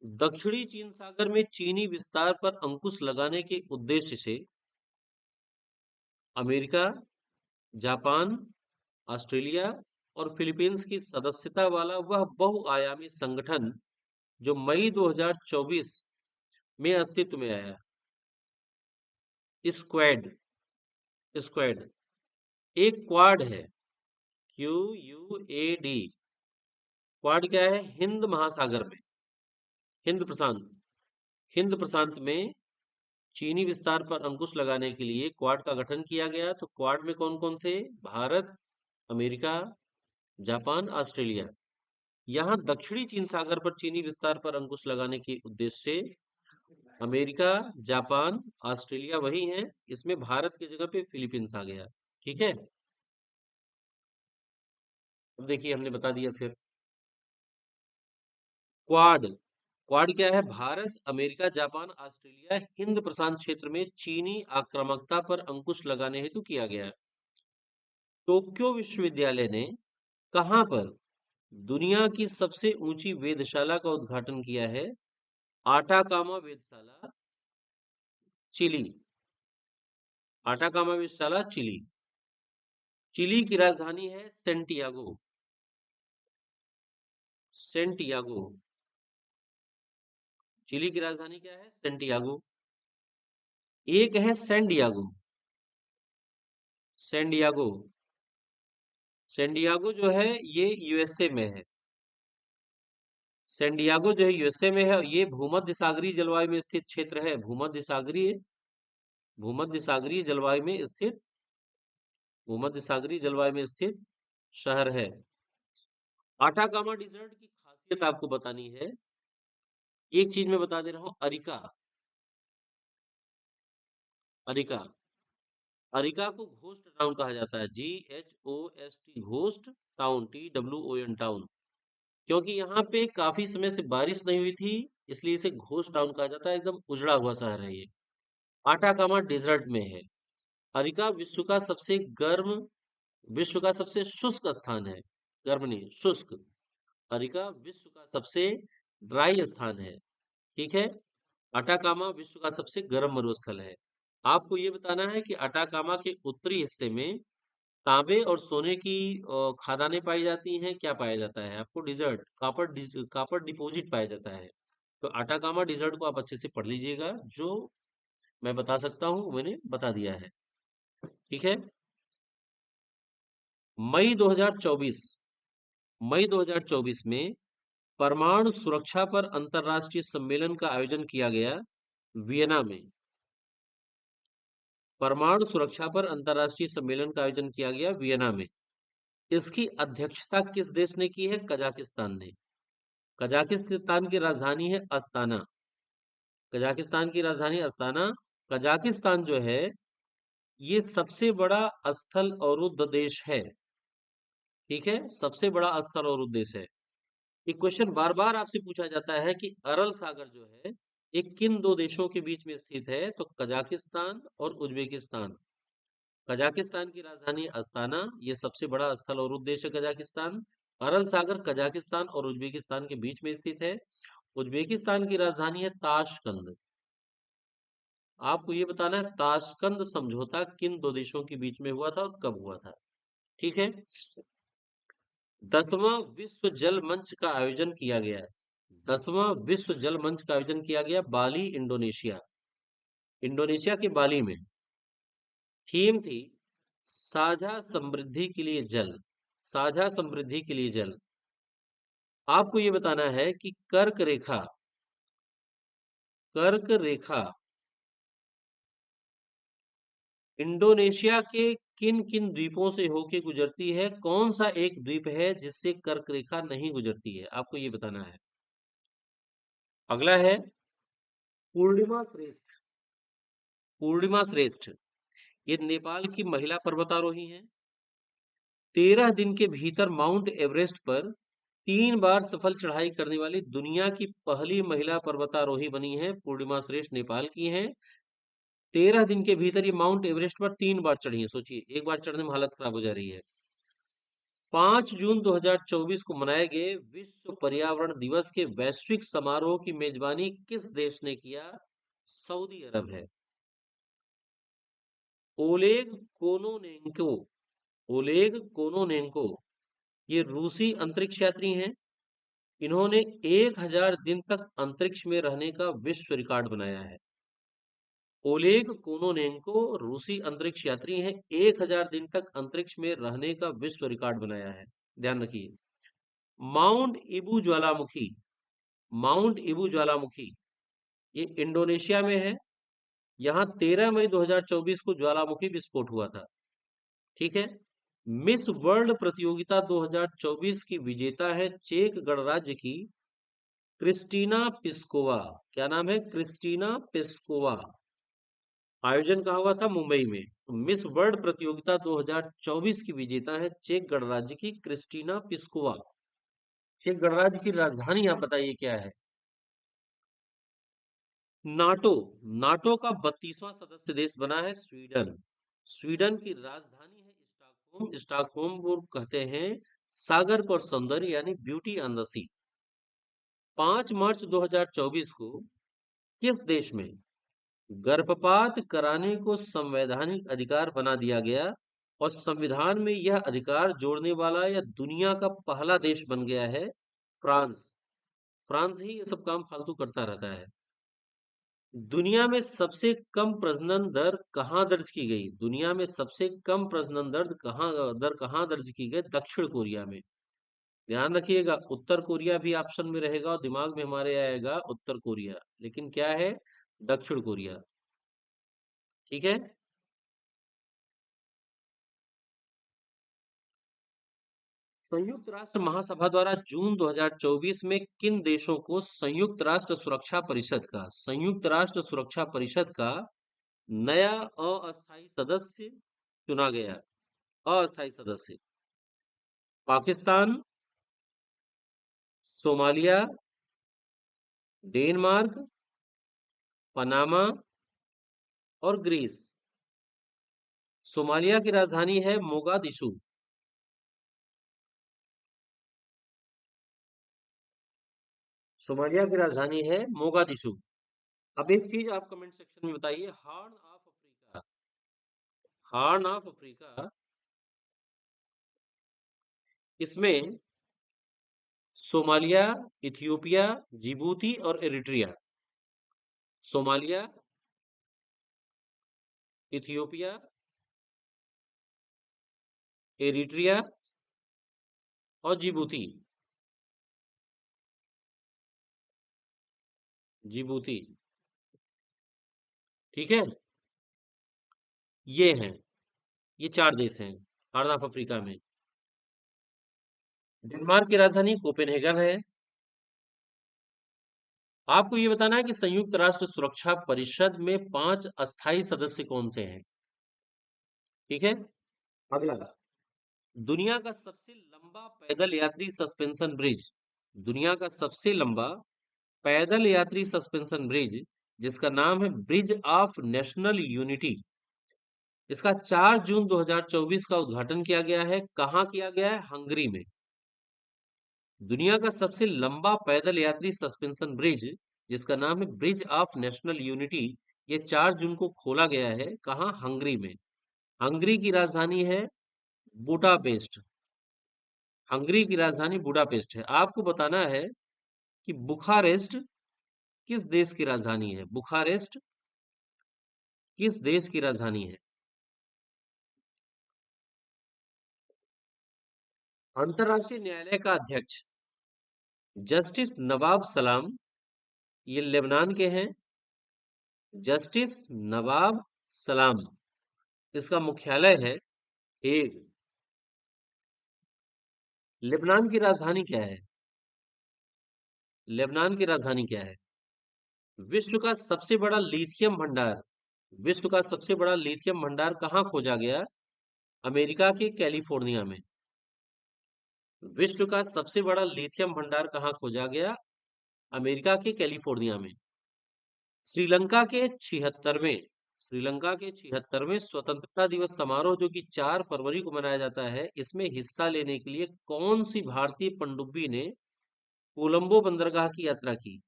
दक्षिणी चीन सागर में चीनी विस्तार पर अंकुश लगाने के उद्देश्य से अमेरिका, जापान, ऑस्ट्रेलिया और फिलीपींस की सदस्यता वाला वह बहुआयामी संगठन जो मई 2024 में अस्तित्व में आया, स्क्वाड, स्क्वाड एक क्वाड है, QUAD। क्वाड क्या है? हिंद महासागर में, हिंद प्रशांत, हिंद प्रशांत में चीनी विस्तार पर अंकुश लगाने के लिए क्वाड का गठन किया गया। तो क्वाड में कौन कौन थे? Bharat, America, Japan, Australia. यहाँ दक्षिणी चीन सागर पर चीनी विस्तार पर अंकुश लगाने के उद्देश्य से अमेरिका, जापान, ऑस्ट्रेलिया वही हैं। इसमें भारत की जगह पे फिलीपींस आ गया। ठीक है। अब देखिए हमने बता दिया फिर। क्वाड, क्वाड क्या है? Bharat, America, Japan, Australia, Hind प्रशांत क्षेत्र में चीनी आक्रामकता पर अंकुश लगाने हेतु किया गया। टोक्यो विश्वविद्यालय ने कहाँ पर दुनिया की सबसे ऊंची वेधशाला का उद्घाटन किया है? आटाकामा वेधशाला, चिली। आटाकामा वेधशाला, चिली। चिली की राजधानी है सेंटियागो, सेंटियागो। चिली की राजधानी क्या है? सेंटियागो। एक है सैन डियागो, सैन डियागो जो है ये यूएसए में है। सैन डियागो जो है यूएसए में है। ये भूमध्य सागरीय जलवायु में स्थित क्षेत्र है। भूमध्य सागरीय, भूमध्य सागरीय जलवायु में स्थित, भूमध्य सागरीय जलवायु में स्थित शहर है। आटाकामा डिजर्ट की खासियत आपको बतानी है। एक चीज मैं बता दे रहा हूँ, अरिका, अरिका, अरिका को घोस्ट टाउन कहा जाता है। GHOST, ghost town, TWON town. क्योंकि यहाँ पे काफी समय से बारिश नहीं हुई थी, इसलिए इसे घोस्ट टाउन कहा जाता है। एकदम उजड़ा हुआ शहर है ये। आटाकामा डेजर्ट में है। अरिका विश्व का सबसे शुष्क स्थान है। गर्म नहीं, शुष्क। अरिका विश्व का सबसे ड्राई स्थान है। ठीक है। अटाकामा विश्व का सबसे गर्म मरुस्थल है। आपको ये बताना है कि अटाकामा के उत्तरी हिस्से में तांबे और सोने की खदानें पाई जाती हैं। क्या पाया जाता है? आपको डिजर्ट, कापर डिपॉजिट पाया जाता है। तो अटाकामा डिजर्ट को आप अच्छे से पढ़ लीजिएगा। जो मैं बता सकता हूँ मैंने बता दिया है। ठीक है। मई 2024, मई 2024 में परमाणु सुरक्षा पर अंतरराष्ट्रीय सम्मेलन का आयोजन किया गया वियना में। परमाणु सुरक्षा पर अंतरराष्ट्रीय सम्मेलन का आयोजन किया गया वियना में। इसकी अध्यक्षता किस देश ने की है? कजाकिस्तान ने। कजाकिस्तान की राजधानी है अस्ताना। कजाकिस्तान की राजधानी अस्ताना। कजाकिस्तान जो है ये सबसे बड़ा स्थल अवरुद्ध देश है। ठीक है, सबसे बड़ा स्थल अवरुद्ध देश है। एक क्वेश्चन बार बार आपसे पूछा जाता है कि अरल सागर जो है ये किन दो देशों के बीच में स्थित है? तो कजाकिस्तान और उज्बेकिस्तान। कजाकिस्तान की राजधानी अस्ताना, ये सबसे बड़ा स्थल और उद्देश्य कजाकिस्तान। अरल सागर कजाकिस्तान और उज्बेकिस्तान के बीच में स्थित है। उज्बेकिस्तान की राजधानी है ताशकंद। आपको ये बताना है ताशकंद समझौता किन दो देशों के बीच में हुआ था और कब हुआ था। ठीक है। 10वां विश्व जल मंच का आयोजन किया गया। 10वां विश्व जल मंच का आयोजन किया गया बाली, इंडोनेशिया। इंडोनेशिया के बाली में। थीम थी साझा समृद्धि के लिए जल। साझा समृद्धि के लिए जल। आपको ये बताना है कि कर्क रेखा इंडोनेशिया के किन किन द्वीपों से होके गुजरती है? कौन सा एक द्वीप है जिससे कर्क रेखा नहीं गुजरती है? आपको ये बताना है। अगला है पूर्णिमा श्रेष्ठ। पूर्णिमा श्रेष्ठ ये नेपाल की महिला पर्वतारोही हैं। 13 दिन के भीतर माउंट एवरेस्ट पर 3 बार सफल चढ़ाई करने वाली दुनिया की पहली महिला पर्वतारोही बनी है। पूर्णिमा श्रेष्ठ नेपाल की हैं। 13 दिन के भीतर ये माउंट एवरेस्ट पर 3 बार चढ़ी है। सोचिए, एक बार चढ़ने में हालत खराब हो जा रही है। 5 जून 2024 को मनाए गए विश्व पर्यावरण दिवस के वैश्विक समारोह की मेजबानी किस देश ने किया? सऊदी अरब है। Oleg Kononenko. ओलेग कोनोनेंको ये रूसी अंतरिक्ष यात्री हैं। इन्होंने 1000 दिन तक अंतरिक्ष में रहने का विश्व रिकॉर्ड बनाया है। ओलेग कोनोनेंको रूसी अंतरिक्ष यात्री हैं। 1000 दिन तक अंतरिक्ष में रहने का विश्व रिकॉर्ड बनाया है। ध्यान रखिए। माउंट इबू ज्वालामुखी। माउंट इबू ज्वालामुखी ये इंडोनेशिया में है। यहाँ 13 मई 2024 को ज्वालामुखी विस्फोट हुआ था। ठीक है। मिस वर्ल्ड प्रतियोगिता 2024 की विजेता है चेक गणराज्य की क्रिस्टीना पिस्कोवा। क्या नाम है? Kristina Piskova. आयोजन कहाँ हुआ था? मुंबई में। तो मिस वर्ल्ड प्रतियोगिता 2024 की विजेता है चेक गणराज्य की क्रिस्टीना पिस्कोवा। चेक गणराज्य की राजधानी आप बताइए क्या है? नाटो। नाटो का 32वां सदस्य देश बना है स्वीडन। स्वीडन की राजधानी है स्टॉकहोम। स्टॉकहोम को कहते हैं सागर पर सौंदर्य, यानी ब्यूटी ऑन द सी। 5 मार्च 2024 को किस देश में गर्भपात कराने को संवैधानिक अधिकार बना दिया गया और संविधान में यह अधिकार जोड़ने वाला यह दुनिया का पहला देश बन गया है? फ्रांस। फ्रांस ही ये सब काम फालतू करता रहता है। दुनिया में सबसे कम प्रजनन दर कहाँ दर्ज की गई? दुनिया में सबसे कम प्रजनन दर कहाँ दर्ज की गई? दक्षिण कोरिया में। ध्यान रखिएगा, उत्तर कोरिया भी ऑप्शन में रहेगा और दिमाग में हमारे आएगा उत्तर कोरिया, लेकिन क्या है? दक्षिण कोरिया। ठीक है। संयुक्त राष्ट्र महासभा द्वारा जून 2024 में किन देशों को संयुक्त राष्ट्र सुरक्षा परिषद का नया अस्थायी सदस्य चुना गया? अस्थायी सदस्य पाकिस्तान, सोमालिया, डेनमार्क, पनामा और ग्रीस। सोमालिया की राजधानी है मोगादिशु। सोमालिया की राजधानी है मोगादिशु। अब एक चीज आप कमेंट सेक्शन में बताइए, horn of Africa. Horn of Africa इसमें सोमालिया, इथियोपिया, जिबूती और एरिट्रिया। सोमालिया, इथियोपिया, एरिट्रिया और जिबूती। जिबूती। ठीक है। ये हैं, ये 4 देश हैं हॉर्न ऑफ अफ्रीका में। डेनमार्क की राजधानी कोपेनहेगन है। आपको ये बताना है कि संयुक्त राष्ट्र सुरक्षा परिषद में 5 अस्थायी सदस्य कौन से हैं? ठीक है। अगला, दुनिया का सबसे लंबा पैदल यात्री सस्पेंशन ब्रिज। दुनिया का सबसे लंबा पैदल यात्री सस्पेंशन ब्रिज जिसका नाम है ब्रिज ऑफ नेशनल यूनिटी, इसका 4 जून 2024 का उद्घाटन किया गया है। कहाँ किया गया है? हंगरी में। दुनिया का सबसे लंबा पैदल यात्री सस्पेंशन ब्रिज जिसका नाम है ब्रिज ऑफ नेशनल यूनिटी, ये 4 जून को खोला गया है। कहाँ? हंगरी में। हंगरी की राजधानी है बुडापेस्ट। हंगरी की राजधानी बुडापेस्ट है। आपको बताना है कि बुखारेस्ट किस देश की राजधानी है? बुखारेस्ट किस देश की राजधानी है? अंतरराष्ट्रीय न्यायालय का अध्यक्ष जस्टिस नवाब सलाम, ये लेबनान के हैं। जस्टिस नवाब सलाम, इसका मुख्यालय है हेग। लेबनान की राजधानी क्या है? लेबनान की राजधानी क्या है? विश्व का सबसे बड़ा लिथियम भंडार, विश्व का सबसे बड़ा लिथियम भंडार कहाँ खोजा गया? अमेरिका के कैलिफोर्निया में। विश्व का सबसे बड़ा लिथियम भंडार कहाँ खोजा गया? अमेरिका के कैलिफोर्निया में। श्रीलंका के 76वें श्रीलंका के 76वें स्वतंत्रता दिवस समारोह जो कि 4 फरवरी को मनाया जाता है, इसमें हिस्सा लेने के लिए कौन सी भारतीय पनडुब्बी ने कोलंबो बंदरगाह की यात्रा की?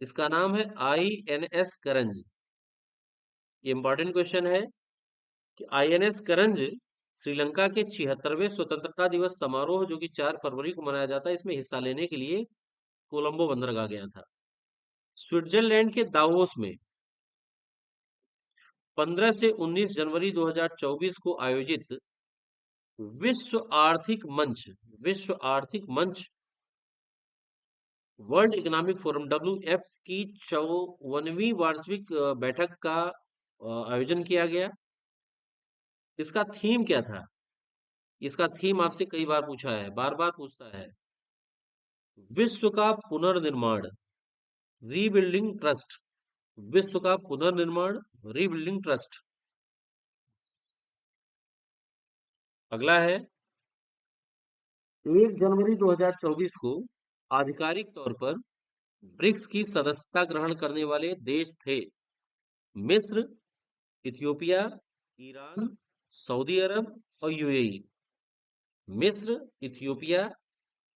इसका नाम है INS करंज। ये इंपॉर्टेंट क्वेश्चन है कि INS करंज श्रीलंका के 76वें स्वतंत्रता दिवस समारोह जो कि 4 फरवरी को मनाया जाता है, इसमें हिस्सा लेने के लिए कोलंबो बंदरगाह गया था। स्विट्जरलैंड के दावोस में 15 से 19 जनवरी 2024 को आयोजित विश्व आर्थिक मंच विश्व आर्थिक मंच वर्ल्ड इकोनॉमिक फोरम WF की 54वीं वार्षिक बैठक का आयोजन किया गया। इसका थीम क्या था? इसका थीम आपसे कई बार पूछा है, बार बार पूछता है। विश्व का पुनर्निर्माण, रीबिल्डिंग ट्रस्ट। विश्व का पुनर्निर्माण, रीबिल्डिंग ट्रस्ट। अगला है 1 जनवरी 2024 को आधिकारिक तौर पर ब्रिक्स की सदस्यता ग्रहण करने वाले देश थे मिस्र, इथियोपिया, ईरान, सऊदी अरब और UAE। मिस्र, इथियोपिया,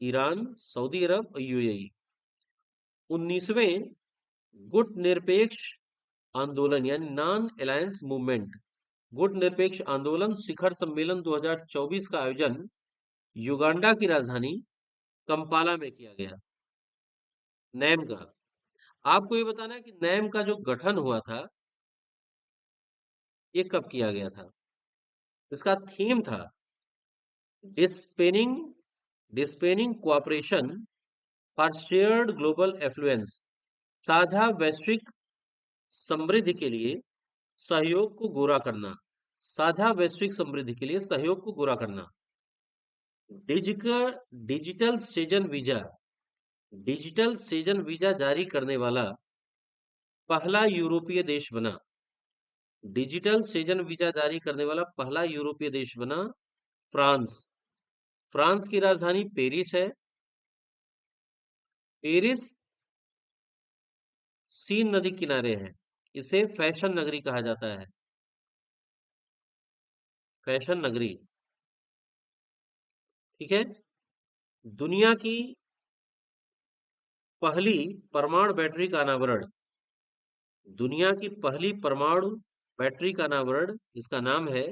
ईरान, सऊदी अरब और UAE। 19वें गुट निरपेक्ष आंदोलन यानी नॉन अलायंस मूवमेंट, गुट निरपेक्ष आंदोलन शिखर सम्मेलन 2024 का आयोजन युगांडा की राजधानी कंपाला में किया गया। नैम का, आपको ये बताना है कि नैम का जो गठन हुआ था ये कब किया गया था? इसका थीम था deepening deepening cooperation for shared global affluence, साझा वैश्विक समृद्धि के लिए सहयोग को गोरा करना। साझा वैश्विक समृद्धि के लिए सहयोग को गोरा करना। Digital digital Schezwan visa digital Schezwan visa जारी करने वाला पहला यूरोपीय देश बना। डिजिटल सेजन वीजा जारी करने वाला पहला यूरोपीय देश बना फ्रांस। फ्रांस की राजधानी पेरिस है। पेरिस सीन नदी किनारे है। इसे फैशन नगरी कहा जाता है। फैशन नगरी, ठीक है। दुनिया की पहली परमाणु बैटरी का अनावरण, दुनिया की पहली परमाणु बैटरी का अनावरण, इसका नाम है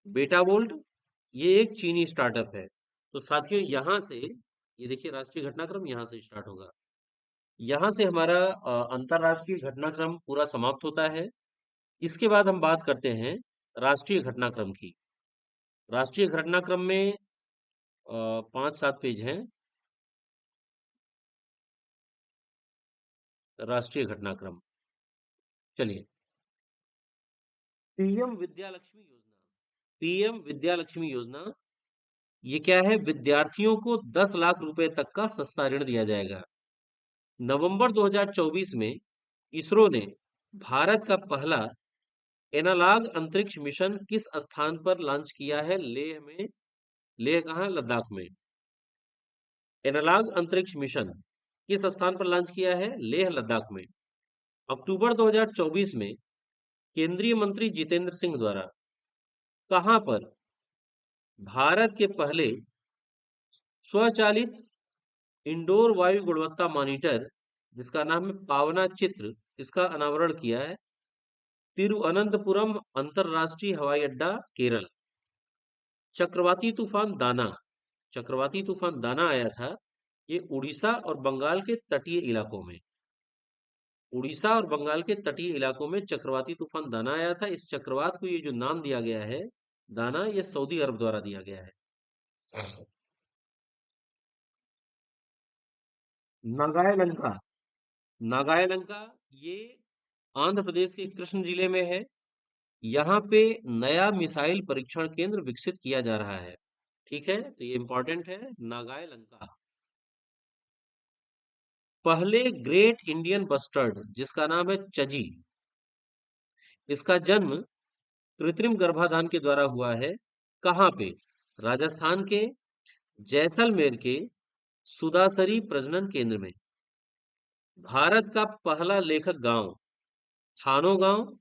बेटा वोल्ट। ये एक चीनी स्टार्टअप है। तो साथियों यहां से ये देखिए राष्ट्रीय घटनाक्रम यहां से स्टार्ट होगा। यहां से हमारा अंतरराष्ट्रीय घटनाक्रम पूरा समाप्त होता है। इसके बाद हम बात करते हैं राष्ट्रीय घटनाक्रम की। राष्ट्रीय घटनाक्रम में 5-7 पेज हैं। राष्ट्रीय घटनाक्रम, चलिए। पीएम विद्या लक्ष्मी योजना, पीएम विद्या लक्ष्मी योजना, ये क्या है? विद्यार्थियों को 10 लाख रुपए तक का सस्ता ऋण दिया जाएगा। नवंबर 2024 में इसरो ने भारत का पहला एनालॉग अंतरिक्ष मिशन किस स्थान पर लॉन्च किया है? लेह में। लेह कहाँ? लद्दाख में। एनालॉग अंतरिक्ष मिशन किस स्थान पर लॉन्च किया है? लेह लद्दाख में। अक्टूबर 2024 में केंद्रीय मंत्री जितेंद्र सिंह द्वारा कहां पर भारत के पहले स्वचालित इंडोर वायु गुणवत्ता मॉनिटर, जिसका नाम है पावना चित्र, इसका अनावरण किया है? तिरुअनंतपुरम अंतरराष्ट्रीय हवाई अड्डा, केरल। चक्रवाती तूफान दाना, चक्रवाती तूफान दाना आया था, ये उड़ीसा और बंगाल के तटीय इलाकों में, उड़ीसा और बंगाल के तटीय इलाकों में चक्रवाती तूफान दाना आया था। इस चक्रवात को ये जो नाम दिया गया है दाना, ये सऊदी अरब द्वारा दिया गया है। नागालंका, नागालंका ये आंध्र प्रदेश के कृष्ण जिले में है। यहाँ पे नया मिसाइल परीक्षण केंद्र विकसित किया जा रहा है। ठीक है, तो ये इंपॉर्टेंट है, नागालंका। पहले ग्रेट इंडियन बस्टर्ड, जिसका नाम है चजी, इसका जन्म कृत्रिम गर्भाधान के द्वारा हुआ है। कहाँ पे? राजस्थान के जैसलमेर के सुदासरी प्रजनन केंद्र में। भारत का पहला लेखक गांव थानो गांव,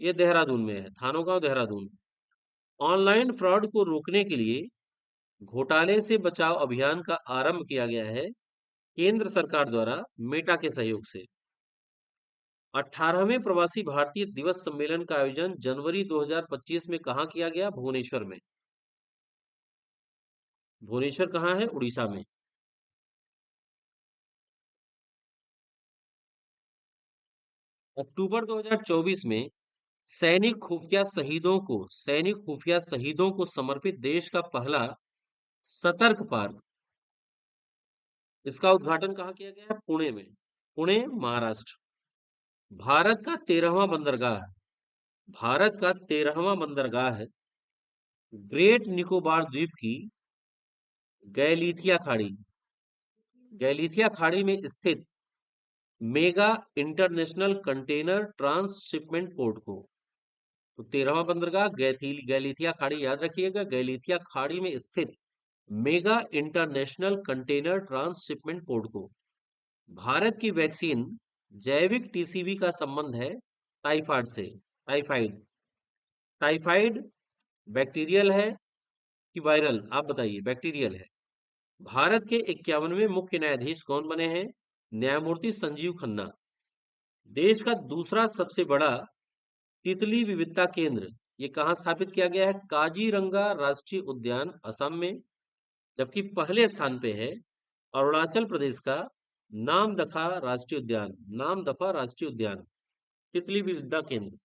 ये देहरादून में है, थानो गांव देहरादून। ऑनलाइन फ्रॉड को रोकने के लिए घोटाले से बचाव अभियान का आरंभ किया गया है केंद्र सरकार द्वारा मेटा के सहयोग से। 18वें प्रवासी भारतीय दिवस सम्मेलन का आयोजन जनवरी 2025 में कहाँ किया गया? भुवनेश्वर में। भुवनेश्वर कहाँ है? उड़ीसा में। अक्टूबर 2024 में सैनिक खुफिया शहीदों को समर्पित देश का पहला सतर्क पार्क, इसका उद्घाटन कहाँ किया गया है? पुणे में, पुणे महाराष्ट्र। भारत का 13वां बंदरगाह, भारत का 13वां बंदरगाह ग्रेट निकोबार द्वीप की गैलीथिया खाड़ी, गैलीथिया खाड़ी में स्थित mega international container transshipment port को, तो 13वां बंदरगाह गैलीथिया खाड़ी, याद रखिएगा, गैलीथिया खाड़ी में स्थित mega international container transshipment port को। भारत की वैक्सीन जैविक टीसीवी का संबंध है टाइफाइड से, टाइफाइड, टाइफाइड बैक्टीरियल है कि वायरल? आप बताइए, बैक्टीरियल है। भारत के 51वें मुख्य न्यायाधीश कौन बने हैं? न्यायमूर्ति संजीव खन्ना। देश का दूसरा सबसे बड़ा तितली विविधता केंद्र, ये कहाँ स्थापित किया गया है? काजीरंगा राष्ट्रीय उद्यान, असम में। जबकि पहले स्थान पे है अरुणाचल प्रदेश का नामदफा राष्ट्रीय उद्यान, नामदफा राष्ट्रीय उद्यान, तितली विविधता केंद्र।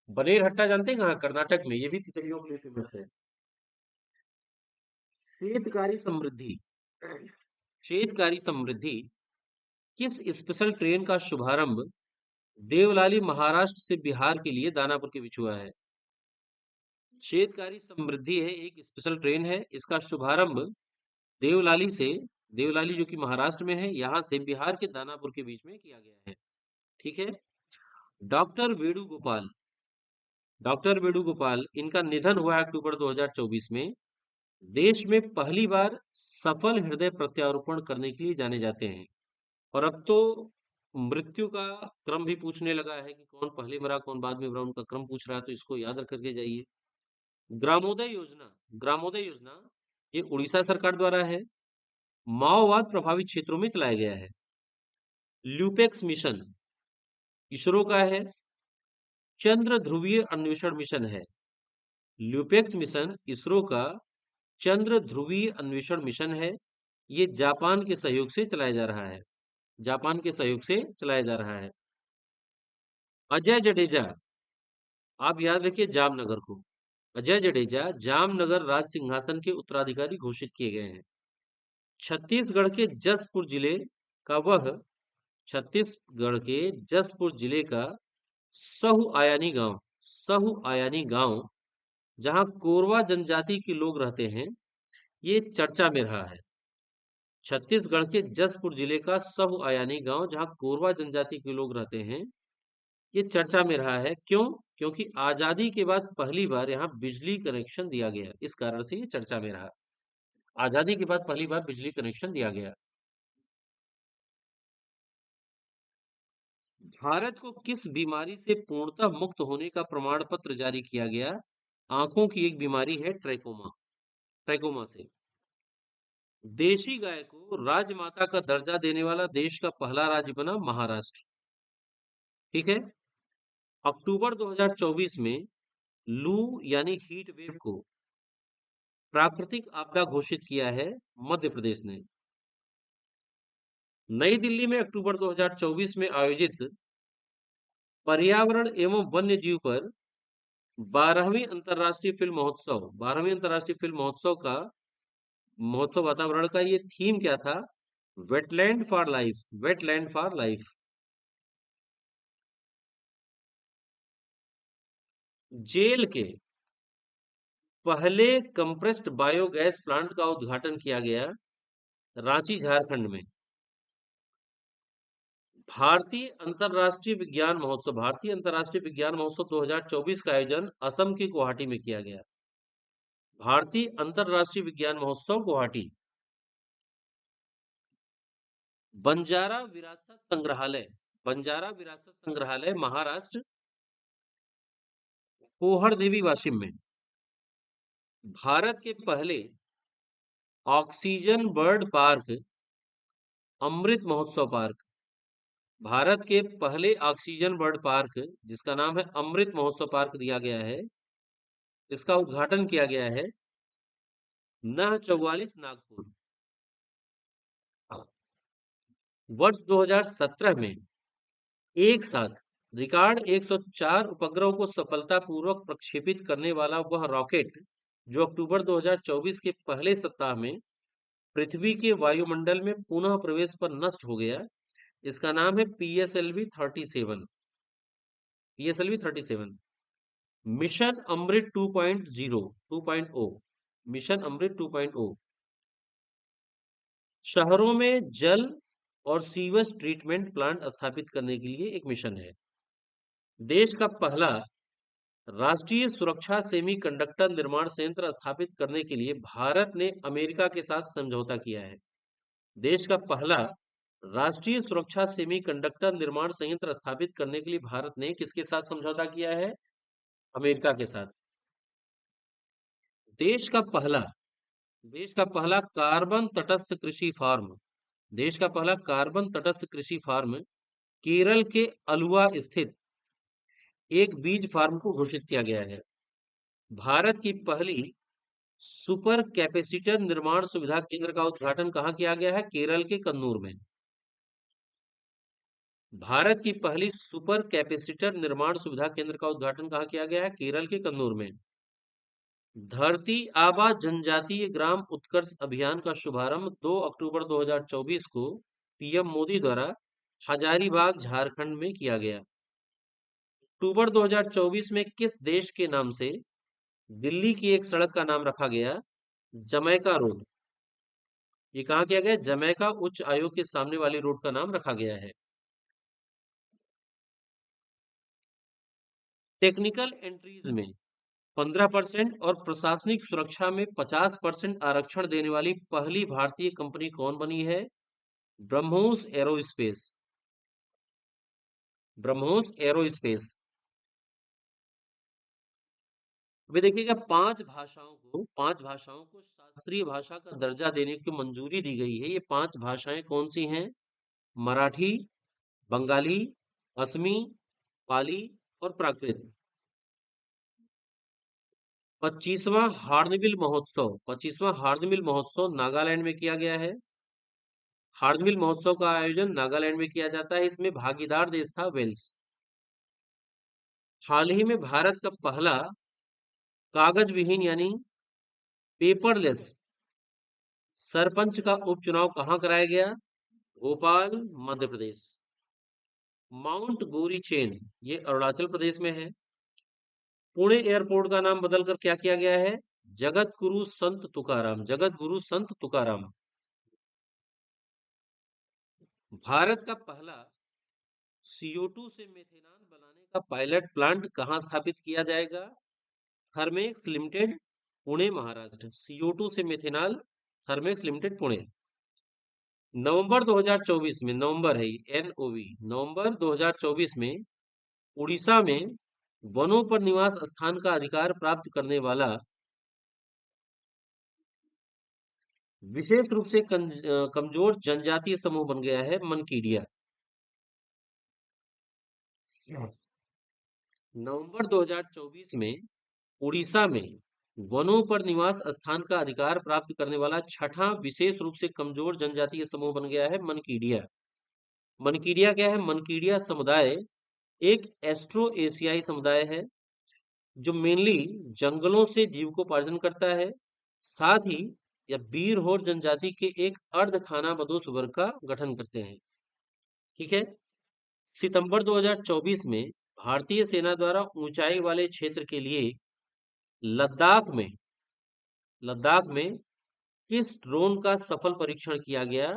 बनेरहट्टा जानते हैं कहाँ? कर्नाटक में, ये भी तितलियों के लिए फेमस है। शेतकारी समृद्धि, शेतकारी समृद्धि किस स्पेशल ट्रेन का शुभारंभ देवलाली महाराष्ट्र से बिहार के लिए दानापुर के बीच हुआ है? शेतकारी समृद्धि है, एक स्पेशल ट्रेन है, इसका शुभारंभ देवलाली से, देवलाली जो कि महाराष्ट्र में है, यहाँ से बिहार के दानापुर के बीच में किया गया है। ठीक है। डॉक्टर वेणुगोपाल, डॉक्टर वेणुगोपाल, इनका निधन हुआ अक्टूबर 2024 में। देश में पहली बार सफल हृदय प्रत्यारोपण करने के लिए जाने जाते हैं। और अब तो मृत्यु का क्रम भी पूछने लगा है कि कौन पहले मरा कौन बाद में मरा, उनका क्रम पूछ रहा है, तो इसको याद रख करके जाइए। ग्रामोदय योजना, ग्रामोदय योजना ये उड़ीसा सरकार द्वारा है, माओवाद प्रभावित क्षेत्रों में चलाया गया है। ल्यूपेक्स मिशन इसरो का है, चंद्र ध्रुवीय अन्वेषण मिशन है। ल्यूपेक्स मिशन इसरो का चंद्र ध्रुवीय अन्वेषण मिशन है। ये जापान के सहयोग से चलाया जा रहा है, जापान के सहयोग से चलाया जा रहा है। अजय जडेजा, आप याद रखिए जामनगर को, अजय जडेजा जामनगर राज सिंहासन के उत्तराधिकारी घोषित किए गए हैं। छत्तीसगढ़ के जसपुर जिले का वह, छत्तीसगढ़ के जसपुर जिले का सहुआयानी गांव, सहुआयानी गांव जहां कोरवा जनजाति के लोग रहते हैं, ये चर्चा में रहा है। छत्तीसगढ़ के जसपुर जिले का सहुआयानी गांव जहां कोरवा जनजाति के लोग रहते हैं, ये चर्चा में रहा है। क्यों? क्योंकि आजादी के बाद पहली बार यहाँ बिजली कनेक्शन दिया गया, इस कारण से ये चर्चा में रहा। आजादी के बाद पहली बार बिजली कनेक्शन दिया गया। भारत को किस बीमारी से पूर्णतः मुक्त होने का प्रमाण पत्र जारी किया गया? आंखों की एक बीमारी है ट्रैकोमा, ट्रैकोमा से। देशी गाय को राजमाता का दर्जा देने वाला देश का पहला राज्य बना महाराष्ट्र। ठीक है। अक्टूबर 2024 में लू यानी हीट वेव को प्राकृतिक आपदा घोषित किया है मध्य प्रदेश ने। नई दिल्ली में अक्टूबर 2024 में आयोजित पर्यावरण एवं वन्य जीव पर 12वीं अंतर्राष्ट्रीय फिल्म महोत्सव का वातावरण का ये थीम क्या था? Wetland for life, wetland for life. जेल के पहले कंप्रेस्ड बायोगैस प्लांट का उद्घाटन किया गया रांची झारखंड में। भारतीय अंतर्राष्ट्रीय विज्ञान महोत्सव 2024 का आयोजन असम के गुवाहाटी में किया गया। भारतीय अंतर्राष्ट्रीय विज्ञान महोत्सव गुवाहाटी। बंजारा विरासत संग्रहालय, बंजारा विरासत संग्रहालय महाराष्ट्र पोहर देवी वाशिम में। भारत के पहले oxygen bird park Amrit Mahotsav park, Bharat के पहले ऑक्सीजन बर्ड पार्क जिसका नाम है अमृत महोत्सव पार्क दिया गया है, इसका उद्घाटन किया गया है नह 44 नागपुर। वर्ष 2017 में एक साथ रिकॉर्ड 104 उपग्रहों को सफलतापूर्वक प्रक्षेपित करने वाला वह रॉकेट जो अक्टूबर 2024 के पहले सप्ताह में पृथ्वी के वायुमंडल में पुनः प्रवेश पर नष्ट हो गया, इसका नाम है PSLV 37। PSLV 37 मिशन अमृत 2.0 मिशन अमृत 2.0 शहरों में जल और सीवेज ट्रीटमेंट प्लांट स्थापित करने के लिए एक मिशन है। देश का पहला राष्ट्रीय सुरक्षा सेमीकंडक्टर निर्माण संयंत्र स्थापित करने के लिए भारत ने अमेरिका के साथ समझौता किया है। देश का पहला राष्ट्रीय सुरक्षा सेमीकंडक्टर निर्माण संयंत्र स्थापित करने के लिए भारत ने किसके साथ समझौता किया है? अमेरिका के साथ। देश का पहला कार्बन तटस्थ कृषि फार्म, देश का पहला कार्बन तटस्थ कृषि फार्म केरल के अलुवा स्थित एक बीज फार्म को घोषित किया गया है। भारत की पहली सुपर कैपेसिटर निर्माण सुविधा केंद्र का उद्घाटन कहाँ किया गया है? केरल के कन्नूर में। भारत की पहली सुपर कैपेसिटर निर्माण सुविधा केंद्र का उद्घाटन कहाँ किया गया है? केरल के कन्नूर में। धरती आबा जनजातीय ग्राम उत्कर्ष अभियान का शुभारंभ 2 अक्टूबर 2024 को पीएम मोदी द्वारा हजारीबाग झारखंड में किया गया। अक्टूबर 2024 में किस देश के नाम से दिल्ली की एक सड़क का नाम रखा गया? Jamaica road. ये कहा किया गया? जमैका उच्च आयोग के सामने वाली रोड का नाम रखा गया है। टेक्निकल एंट्रीज में 15% और प्रशासनिक सुरक्षा में 50% आरक्षण देने वाली पहली भारतीय कंपनी कौन बनी है? BrahMos aerospace, BrahMos aerospace. अभी देखिएगा पांच भाषाओं को शास्त्रीय भाषा का दर्जा देने की मंजूरी दी गई है। ये पांच भाषाएं कौन सी हैं? मराठी, बंगाली, असमी, पाली और प्राकृत। 25वां हार्नबिल महोत्सव नागालैंड में किया गया है। हार्नबिल महोत्सव का आयोजन नागालैंड में किया जाता है। इसमें भागीदार देश था वेल्स। हाल ही में भारत का पहला कागज विहीन यानी पेपरलेस सरपंच का उपचुनाव कहाँ कराया गया? भोपाल, मध्य प्रदेश। माउंट गौरी चेन ये अरुणाचल प्रदेश में है। पुणे एयरपोर्ट का नाम बदलकर क्या किया गया है? जगत गुरु संत तुकाराम, जगत गुरु संत तुकाराम। भारत का पहला CO2 से मेथेनॉल बनाने का पायलट प्लांट कहाँ स्थापित किया जाएगा? Thermax limited, Pune, Maharashtra. CO2 से मेथेनॉल थर्मेक्स लिमिटेड पुणे। नवंबर 2024 में, नवंबर है ये, NOV, नवंबर 2024 में उड़ीसा में वनों पर निवास स्थान का अधिकार प्राप्त करने वाला विशेष रूप से कमजोर जनजातीय समूह बन गया है मनकीडिया। नवंबर 2024 में उड़ीसा में वनों पर निवास स्थान का अधिकार प्राप्त करने वाला छठा विशेष रूप से कमजोर जनजातीय समूह बन गया है मनकीडिया। मनकीडिया क्या है? मनकीडिया समुदाय एक एस्ट्रो एशियाई समुदाय है जो मेनली जंगलों से जीविकोपार्जन करता है। साथ ही यह बीरहोर जनजाति के एक अर्ध खानाबदोश वर्ग का गठन करते हैं। ठीक है। सितंबर 2024 में भारतीय सेना द्वारा ऊंचाई वाले क्षेत्र के लिए लद्दाख में लद्दाख में किस ड्रोन का सफल परीक्षण किया गया?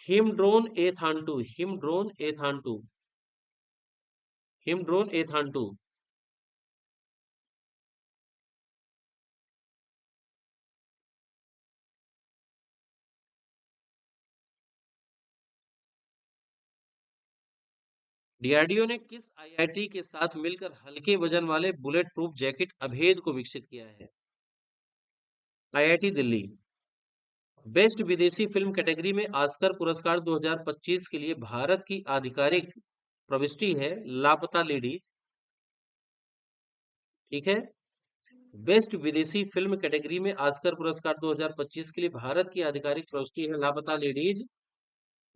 हिमड्रोन एथान 2, हिमड्रोन एथान 2, हिमड्रोन एथान 2। डीआरडीओ ने किस आईआईटी के साथ मिलकर हल्के वजन वाले बुलेट प्रूफ जैकेट अभेद को विकसित किया है? आईआईटी दिल्ली। बेस्ट विदेशी फिल्म कैटेगरी में ऑस्कर पुरस्कार 2025 के लिए भारत की आधिकारिक प्रविष्टि है लापता लेडीज। ठीक है। बेस्ट विदेशी फिल्म कैटेगरी में ऑस्कर पुरस्कार 2025 के लिए भारत की आधिकारिक प्रविष्टि है लापता लेडीज।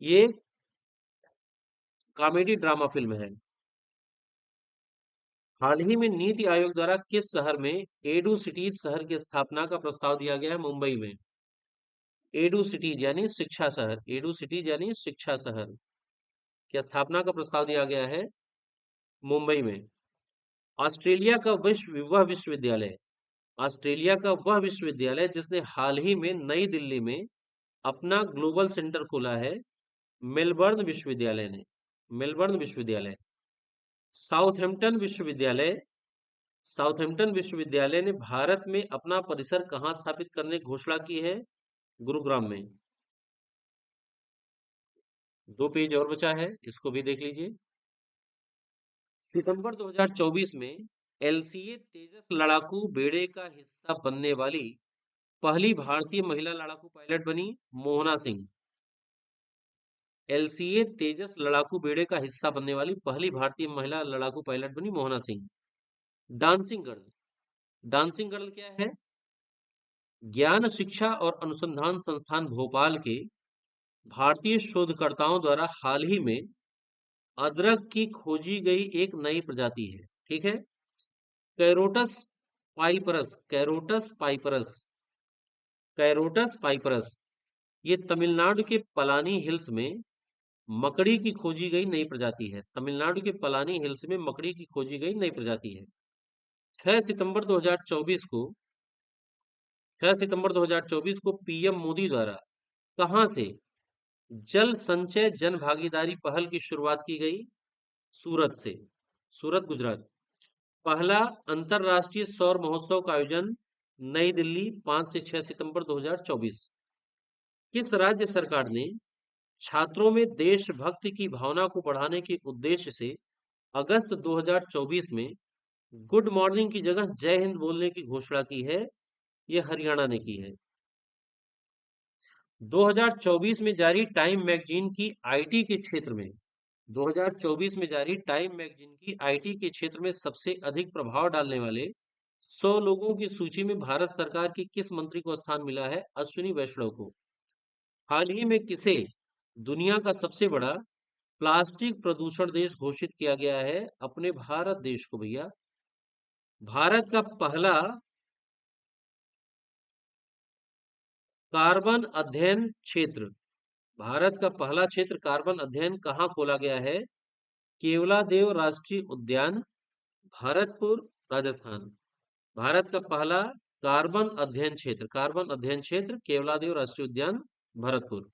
ये कॉमेडी ड्रामा फिल्म है। हाल ही में नीति आयोग द्वारा किस शहर में एडू सिटीज शहर की स्थापना का प्रस्ताव दिया गया है? मुंबई में। एडू सिटीज यानी शिक्षा शहर, एडू सिटीज यानी शिक्षा शहर की स्थापना का प्रस्ताव दिया गया है मुंबई में। ऑस्ट्रेलिया का विश्वविद्यालय, ऑस्ट्रेलिया का वह विश्वविद्यालय जिसने हाल ही में नई दिल्ली में अपना ग्लोबल सेंटर खोला है, मेलबर्न विश्वविद्यालय ने, मेलबर्न विश्वविद्यालय। साउथहैम्पटन विश्वविद्यालय, साउथहैम्पटन विश्वविद्यालय ने भारत में अपना परिसर कहाँ स्थापित करने की घोषणा की है? गुरुग्राम में। 2 पेज और बचा है, इसको भी देख लीजिए। सितंबर 2024 में एलसीए तेजस लड़ाकू बेड़े का हिस्सा बनने वाली पहली भारतीय महिला लड़ाकू पायलट बनी मोहना सिंह। एलसीए तेजस लड़ाकू बेड़े का हिस्सा बनने वाली पहली भारतीय महिला लड़ाकू पायलट बनी Mohana Singh. Dancing girl, dancing girl क्या है? ज्ञान शिक्षा और अनुसंधान संस्थान भोपाल के भारतीय शोधकर्ताओं द्वारा हाल ही में अदरक की खोजी गई एक नई प्रजाति है। ठीक है। कैरोटस पाइपरस, कैरोटस पाइपरस, कैरोटस पाइपरस, ये तमिलनाडु के पलानी हिल्स में मकड़ी की खोजी गई नई प्रजाति है। तमिलनाडु के पलानी हिल्स में मकड़ी की खोजी गई नई प्रजाति है। 6 सितंबर 2024 को 6 सितंबर 2024 को पीएम मोदी द्वारा कहां से जल संचय जन भागीदारी पहल की शुरुआत की गई? सूरत से, सूरत गुजरात। पहला अंतरराष्ट्रीय सौर महोत्सव का आयोजन नई दिल्ली 5 से 6 सितंबर 2024। किस राज्य सरकार ने छात्रों में देशभक्ति की भावना को बढ़ाने के उद्देश्य से अगस्त 2024 में गुड मॉर्निंग की जगह जय हिंद बोलने की घोषणा की है? यह हरियाणा ने की है। 2024 में जारी टाइम मैगजीन की आईटी के क्षेत्र में 2024 में जारी टाइम मैगजीन की आईटी के क्षेत्र में सबसे अधिक प्रभाव डालने वाले 100 लोगों की सूची में भारत सरकार की किस मंत्री को स्थान मिला है? अश्विनी वैष्णव को। हाल ही में किसे दुनिया का सबसे बड़ा प्लास्टिक प्रदूषण देश घोषित किया गया है? अपने भारत देश को भैया। भारत का पहला कार्बन अध्ययन क्षेत्र, भारत का पहला क्षेत्र कार्बन अध्ययन कहाँ खोला गया है? केवलादेव राष्ट्रीय उद्यान, भरतपुर, राजस्थान। भारत का पहला कार्बन अध्ययन क्षेत्र, कार्बन अध्ययन क्षेत्र केवलादेव राष्ट्रीय उद्यान, भरतपुर।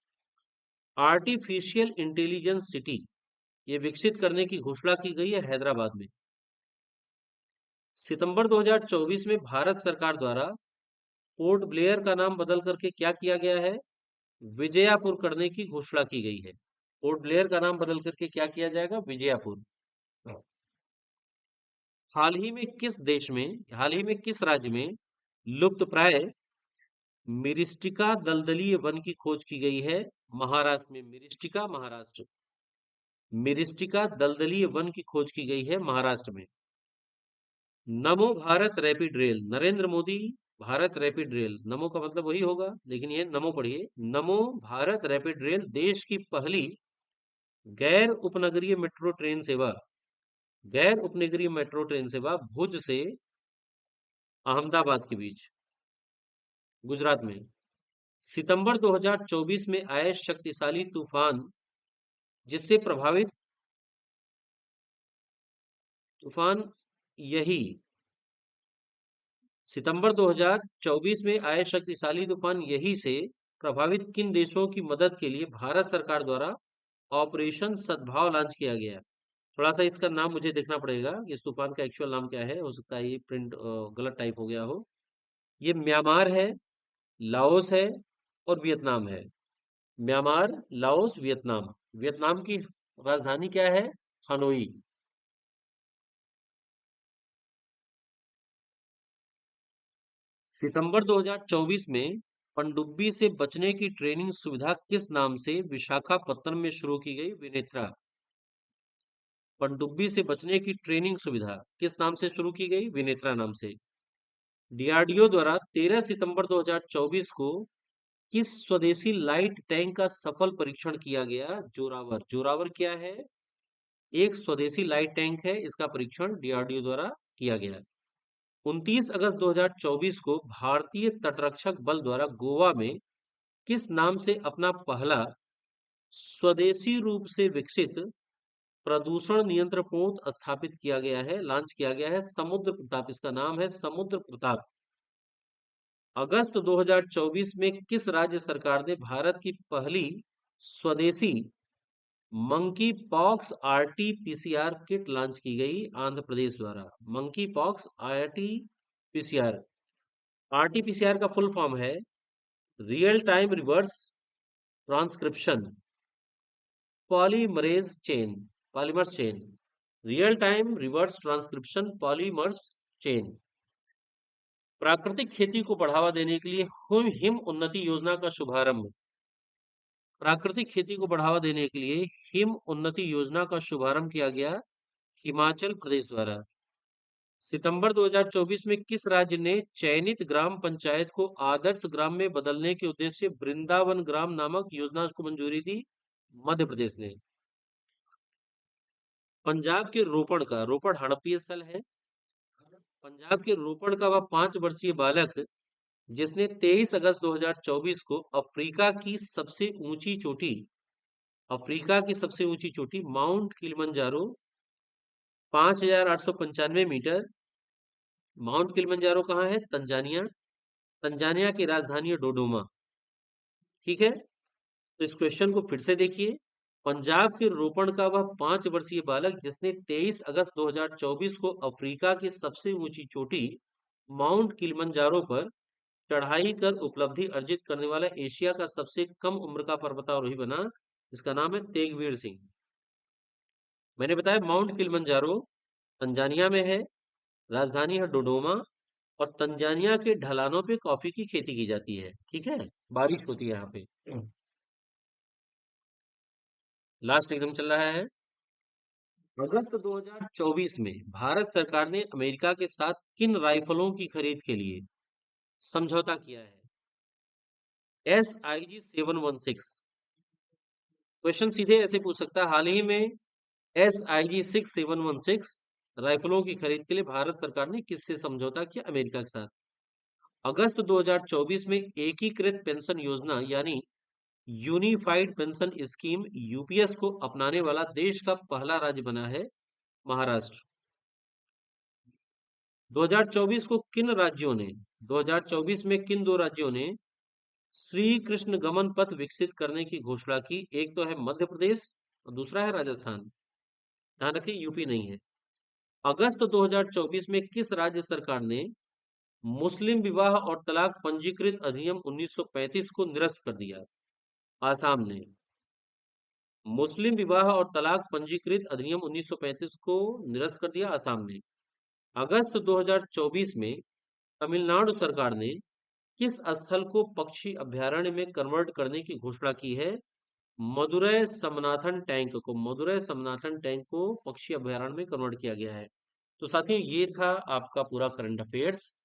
आर्टिफिशियल इंटेलिजेंस सिटी, ये विकसित करने की घोषणा की गई है हैदराबाद में। सितंबर 2024 में भारत सरकार द्वारा पोर्ट ब्लेयर का नाम बदल करके क्या किया गया है? विजयपुर करने की घोषणा की गई है। पोर्ट ब्लेयर का नाम बदल करके क्या किया जाएगा? विजयपुर। हाल ही में किस राज्य में लुप्तप्राय मिरिस्टिका दलदलीय वन की खोज की गई है? महाराष्ट्र में। मिरिस्टिका, महाराष्ट्र। मिरिस्टिका दलदलीय वन की खोज की गई है महाराष्ट्र में। नमो Bharat rapid rail, Narendra Modi Bharat rapid rail, नमो का मतलब वही होगा लेकिन ये नमो पढ़िए। नमो भारत रैपिड रेल देश की पहली गैर उपनगरीय मेट्रो ट्रेन सेवा, गैर उपनगरीय मेट्रो ट्रेन सेवा भुज से अहमदाबाद के बीच, गुजरात में। सितंबर 2024 में आए शक्तिशाली तूफान जिससे प्रभावित तूफान यही सितंबर 2024 में आए शक्तिशाली तूफान यही से प्रभावित किन देशों की मदद के लिए भारत सरकार द्वारा ऑपरेशन सद्भाव लॉन्च किया गया? थोड़ा सा इसका नाम मुझे देखना पड़ेगा कि इस तूफान का एक्चुअल नाम क्या है, हो सकता है ये प्रिंट गलत टाइप हो गया हो। ये म्यांमार है, लाओस है और वियतनाम है। Myanmar, Laos, Vietnam. वियतनाम की राजधानी क्या है? हनोई। सितंबर 2024 में पनडुब्बी से बचने की ट्रेनिंग सुविधा किस नाम से विशाखापत्तनम में शुरू की गई? विनेत्रा। पनडुब्बी से बचने की ट्रेनिंग सुविधा किस नाम से शुरू की गई? विनेत्रा नाम से। डीआरडीओ द्वारा 13 सितंबर 2024 को किस स्वदेशी लाइट टैंक का सफल परीक्षण किया गया? जोरावर। जोरावर क्या है? एक स्वदेशी लाइट टैंक है, इसका परीक्षण डीआरडीओ द्वारा किया गया। 29 अगस्त 2024 को भारतीय तटरक्षक बल द्वारा गोवा में किस नाम से अपना पहला स्वदेशी रूप से विकसित प्रदूषण नियंत्रण पोत स्थापित किया गया है, लॉन्च किया गया है? समुद्र प्रताप, इसका नाम है समुद्र प्रताप। अगस्त 2024 में किस राज्य सरकार ने भारत की पहली स्वदेशी monkey pox RT PCR kit launch की गई? आंध्र प्रदेश द्वारा। Monkey pox RT PCR, RT PCR का फुल फॉर्म है real time reverse transcription polymerase chain, polymers chain. Real time reverse transcription polymers chain. प्राकृतिक खेती को बढ़ावा देने के लिए हिम उन्नति योजना का शुभारंभ, प्राकृतिक खेती को बढ़ावा देने के लिए हिम उन्नति योजना का शुभारंभ किया गया हिमाचल प्रदेश द्वारा। सितंबर 2024 में किस राज्य ने चयनित ग्राम पंचायत को आदर्श ग्राम में बदलने के उद्देश्य से वृंदावन ग्राम नामक योजना को मंजूरी दी? मध्य प्रदेश ने। पंजाब के रोपड़ हड़प्पीय स्थल है। पंजाब के रोपड़ का वह 5 वर्षीय बालक जिसने 23 अगस्त 2024 को अफ्रीका की सबसे ऊंची चोटी Mount Kilimanjaro 5,895 metre. Mount Kilimanjaro कहाँ है? तंजानिया। तंजानिया की राजधानी है डोडोमा। ठीक है, तो इस क्वेश्चन को फिर से देखिए। पंजाब के रोपड़ का वह 5 वर्षीय बालक जिसने 23 अगस्त 2024 को अफ्रीका की सबसे ऊंची चोटी माउंट किलिमंजारो पर चढ़ाई कर उपलब्धि अर्जित करने वाला एशिया का सबसे कम उम्र का पर्वतारोही बना, इसका नाम है तेगवीर सिंह। मैंने बताया माउंट किलिमंजारो तंजानिया में है, राजधानी है डोडोमा, और तंजानिया के ढलानों पे कॉफी की खेती की जाती है। ठीक है, बारिश होती है यहाँ पे। लास्ट एकदम चल रहा है। अगस्त 2024 में भारत सरकार ने अमेरिका के साथ किन राइफलों की खरीद के लिए समझौता किया है? SIG-716। क्वेश्चन सीधे ऐसे पूछ सकता है, हाल ही में SIG-716 राइफलों की खरीद के लिए भारत सरकार ने किससे समझौता किया? अमेरिका के साथ। अगस्त 2024 में एकीकृत पेंशन योजना यानी यूनिफाइड पेंशन स्कीम यूपीएस को अपनाने वाला देश का पहला राज्य बना है महाराष्ट्र। 2024 को किन राज्यों ने 2024 में किन दो राज्यों ने श्री कृष्ण गमन पथ विकसित करने की घोषणा की? एक तो है मध्य प्रदेश और दूसरा है राजस्थान। ध्यान रखिए यूपी नहीं है। अगस्त 2024 में किस राज्य सरकार ने मुस्लिम विवाह और तलाक पंजीकृत अधिनियम 1935 को निरस्त कर दिया, आसाम ने। मुस्लिम विवाह और तलाक पंजीकृत अधिनियम 1935 को निरस्त कर दिया, आसाम ने। अगस्त 2024 में तमिलनाडु सरकार ने किस स्थल को पक्षी अभयारण्य में कन्वर्ट करने की घोषणा की है? मदुरै समनाथन टैंक को पक्षी अभयारण्य में कन्वर्ट किया गया है। तो साथियों, ये था आपका पूरा करंट अफेयर्स।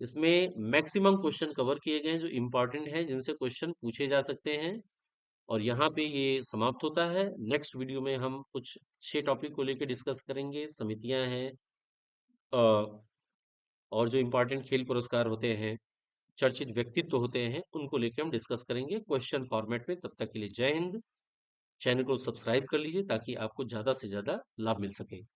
इसमें मैक्सिमम क्वेश्चन कवर किए गए हैं जो इम्पोर्टेंट हैं, जिनसे क्वेश्चन पूछे जा सकते हैं। और यहाँ पे ये समाप्त होता है। नेक्स्ट वीडियो में हम कुछ 6 टॉपिक को लेकर डिस्कस करेंगे। समितियां हैं, अ, और जो इम्पोर्टेंट खेल पुरस्कार होते हैं, चर्चित व्यक्तित्व होते हैं, उनको लेकर हम डिस्कस करेंगे क्वेश्चन फॉर्मेट में। तब तक के लिए जय हिंद। चैनल को सब्सक्राइब कर लीजिए ताकि आपको ज़्यादा से ज़्यादा लाभ मिल सके।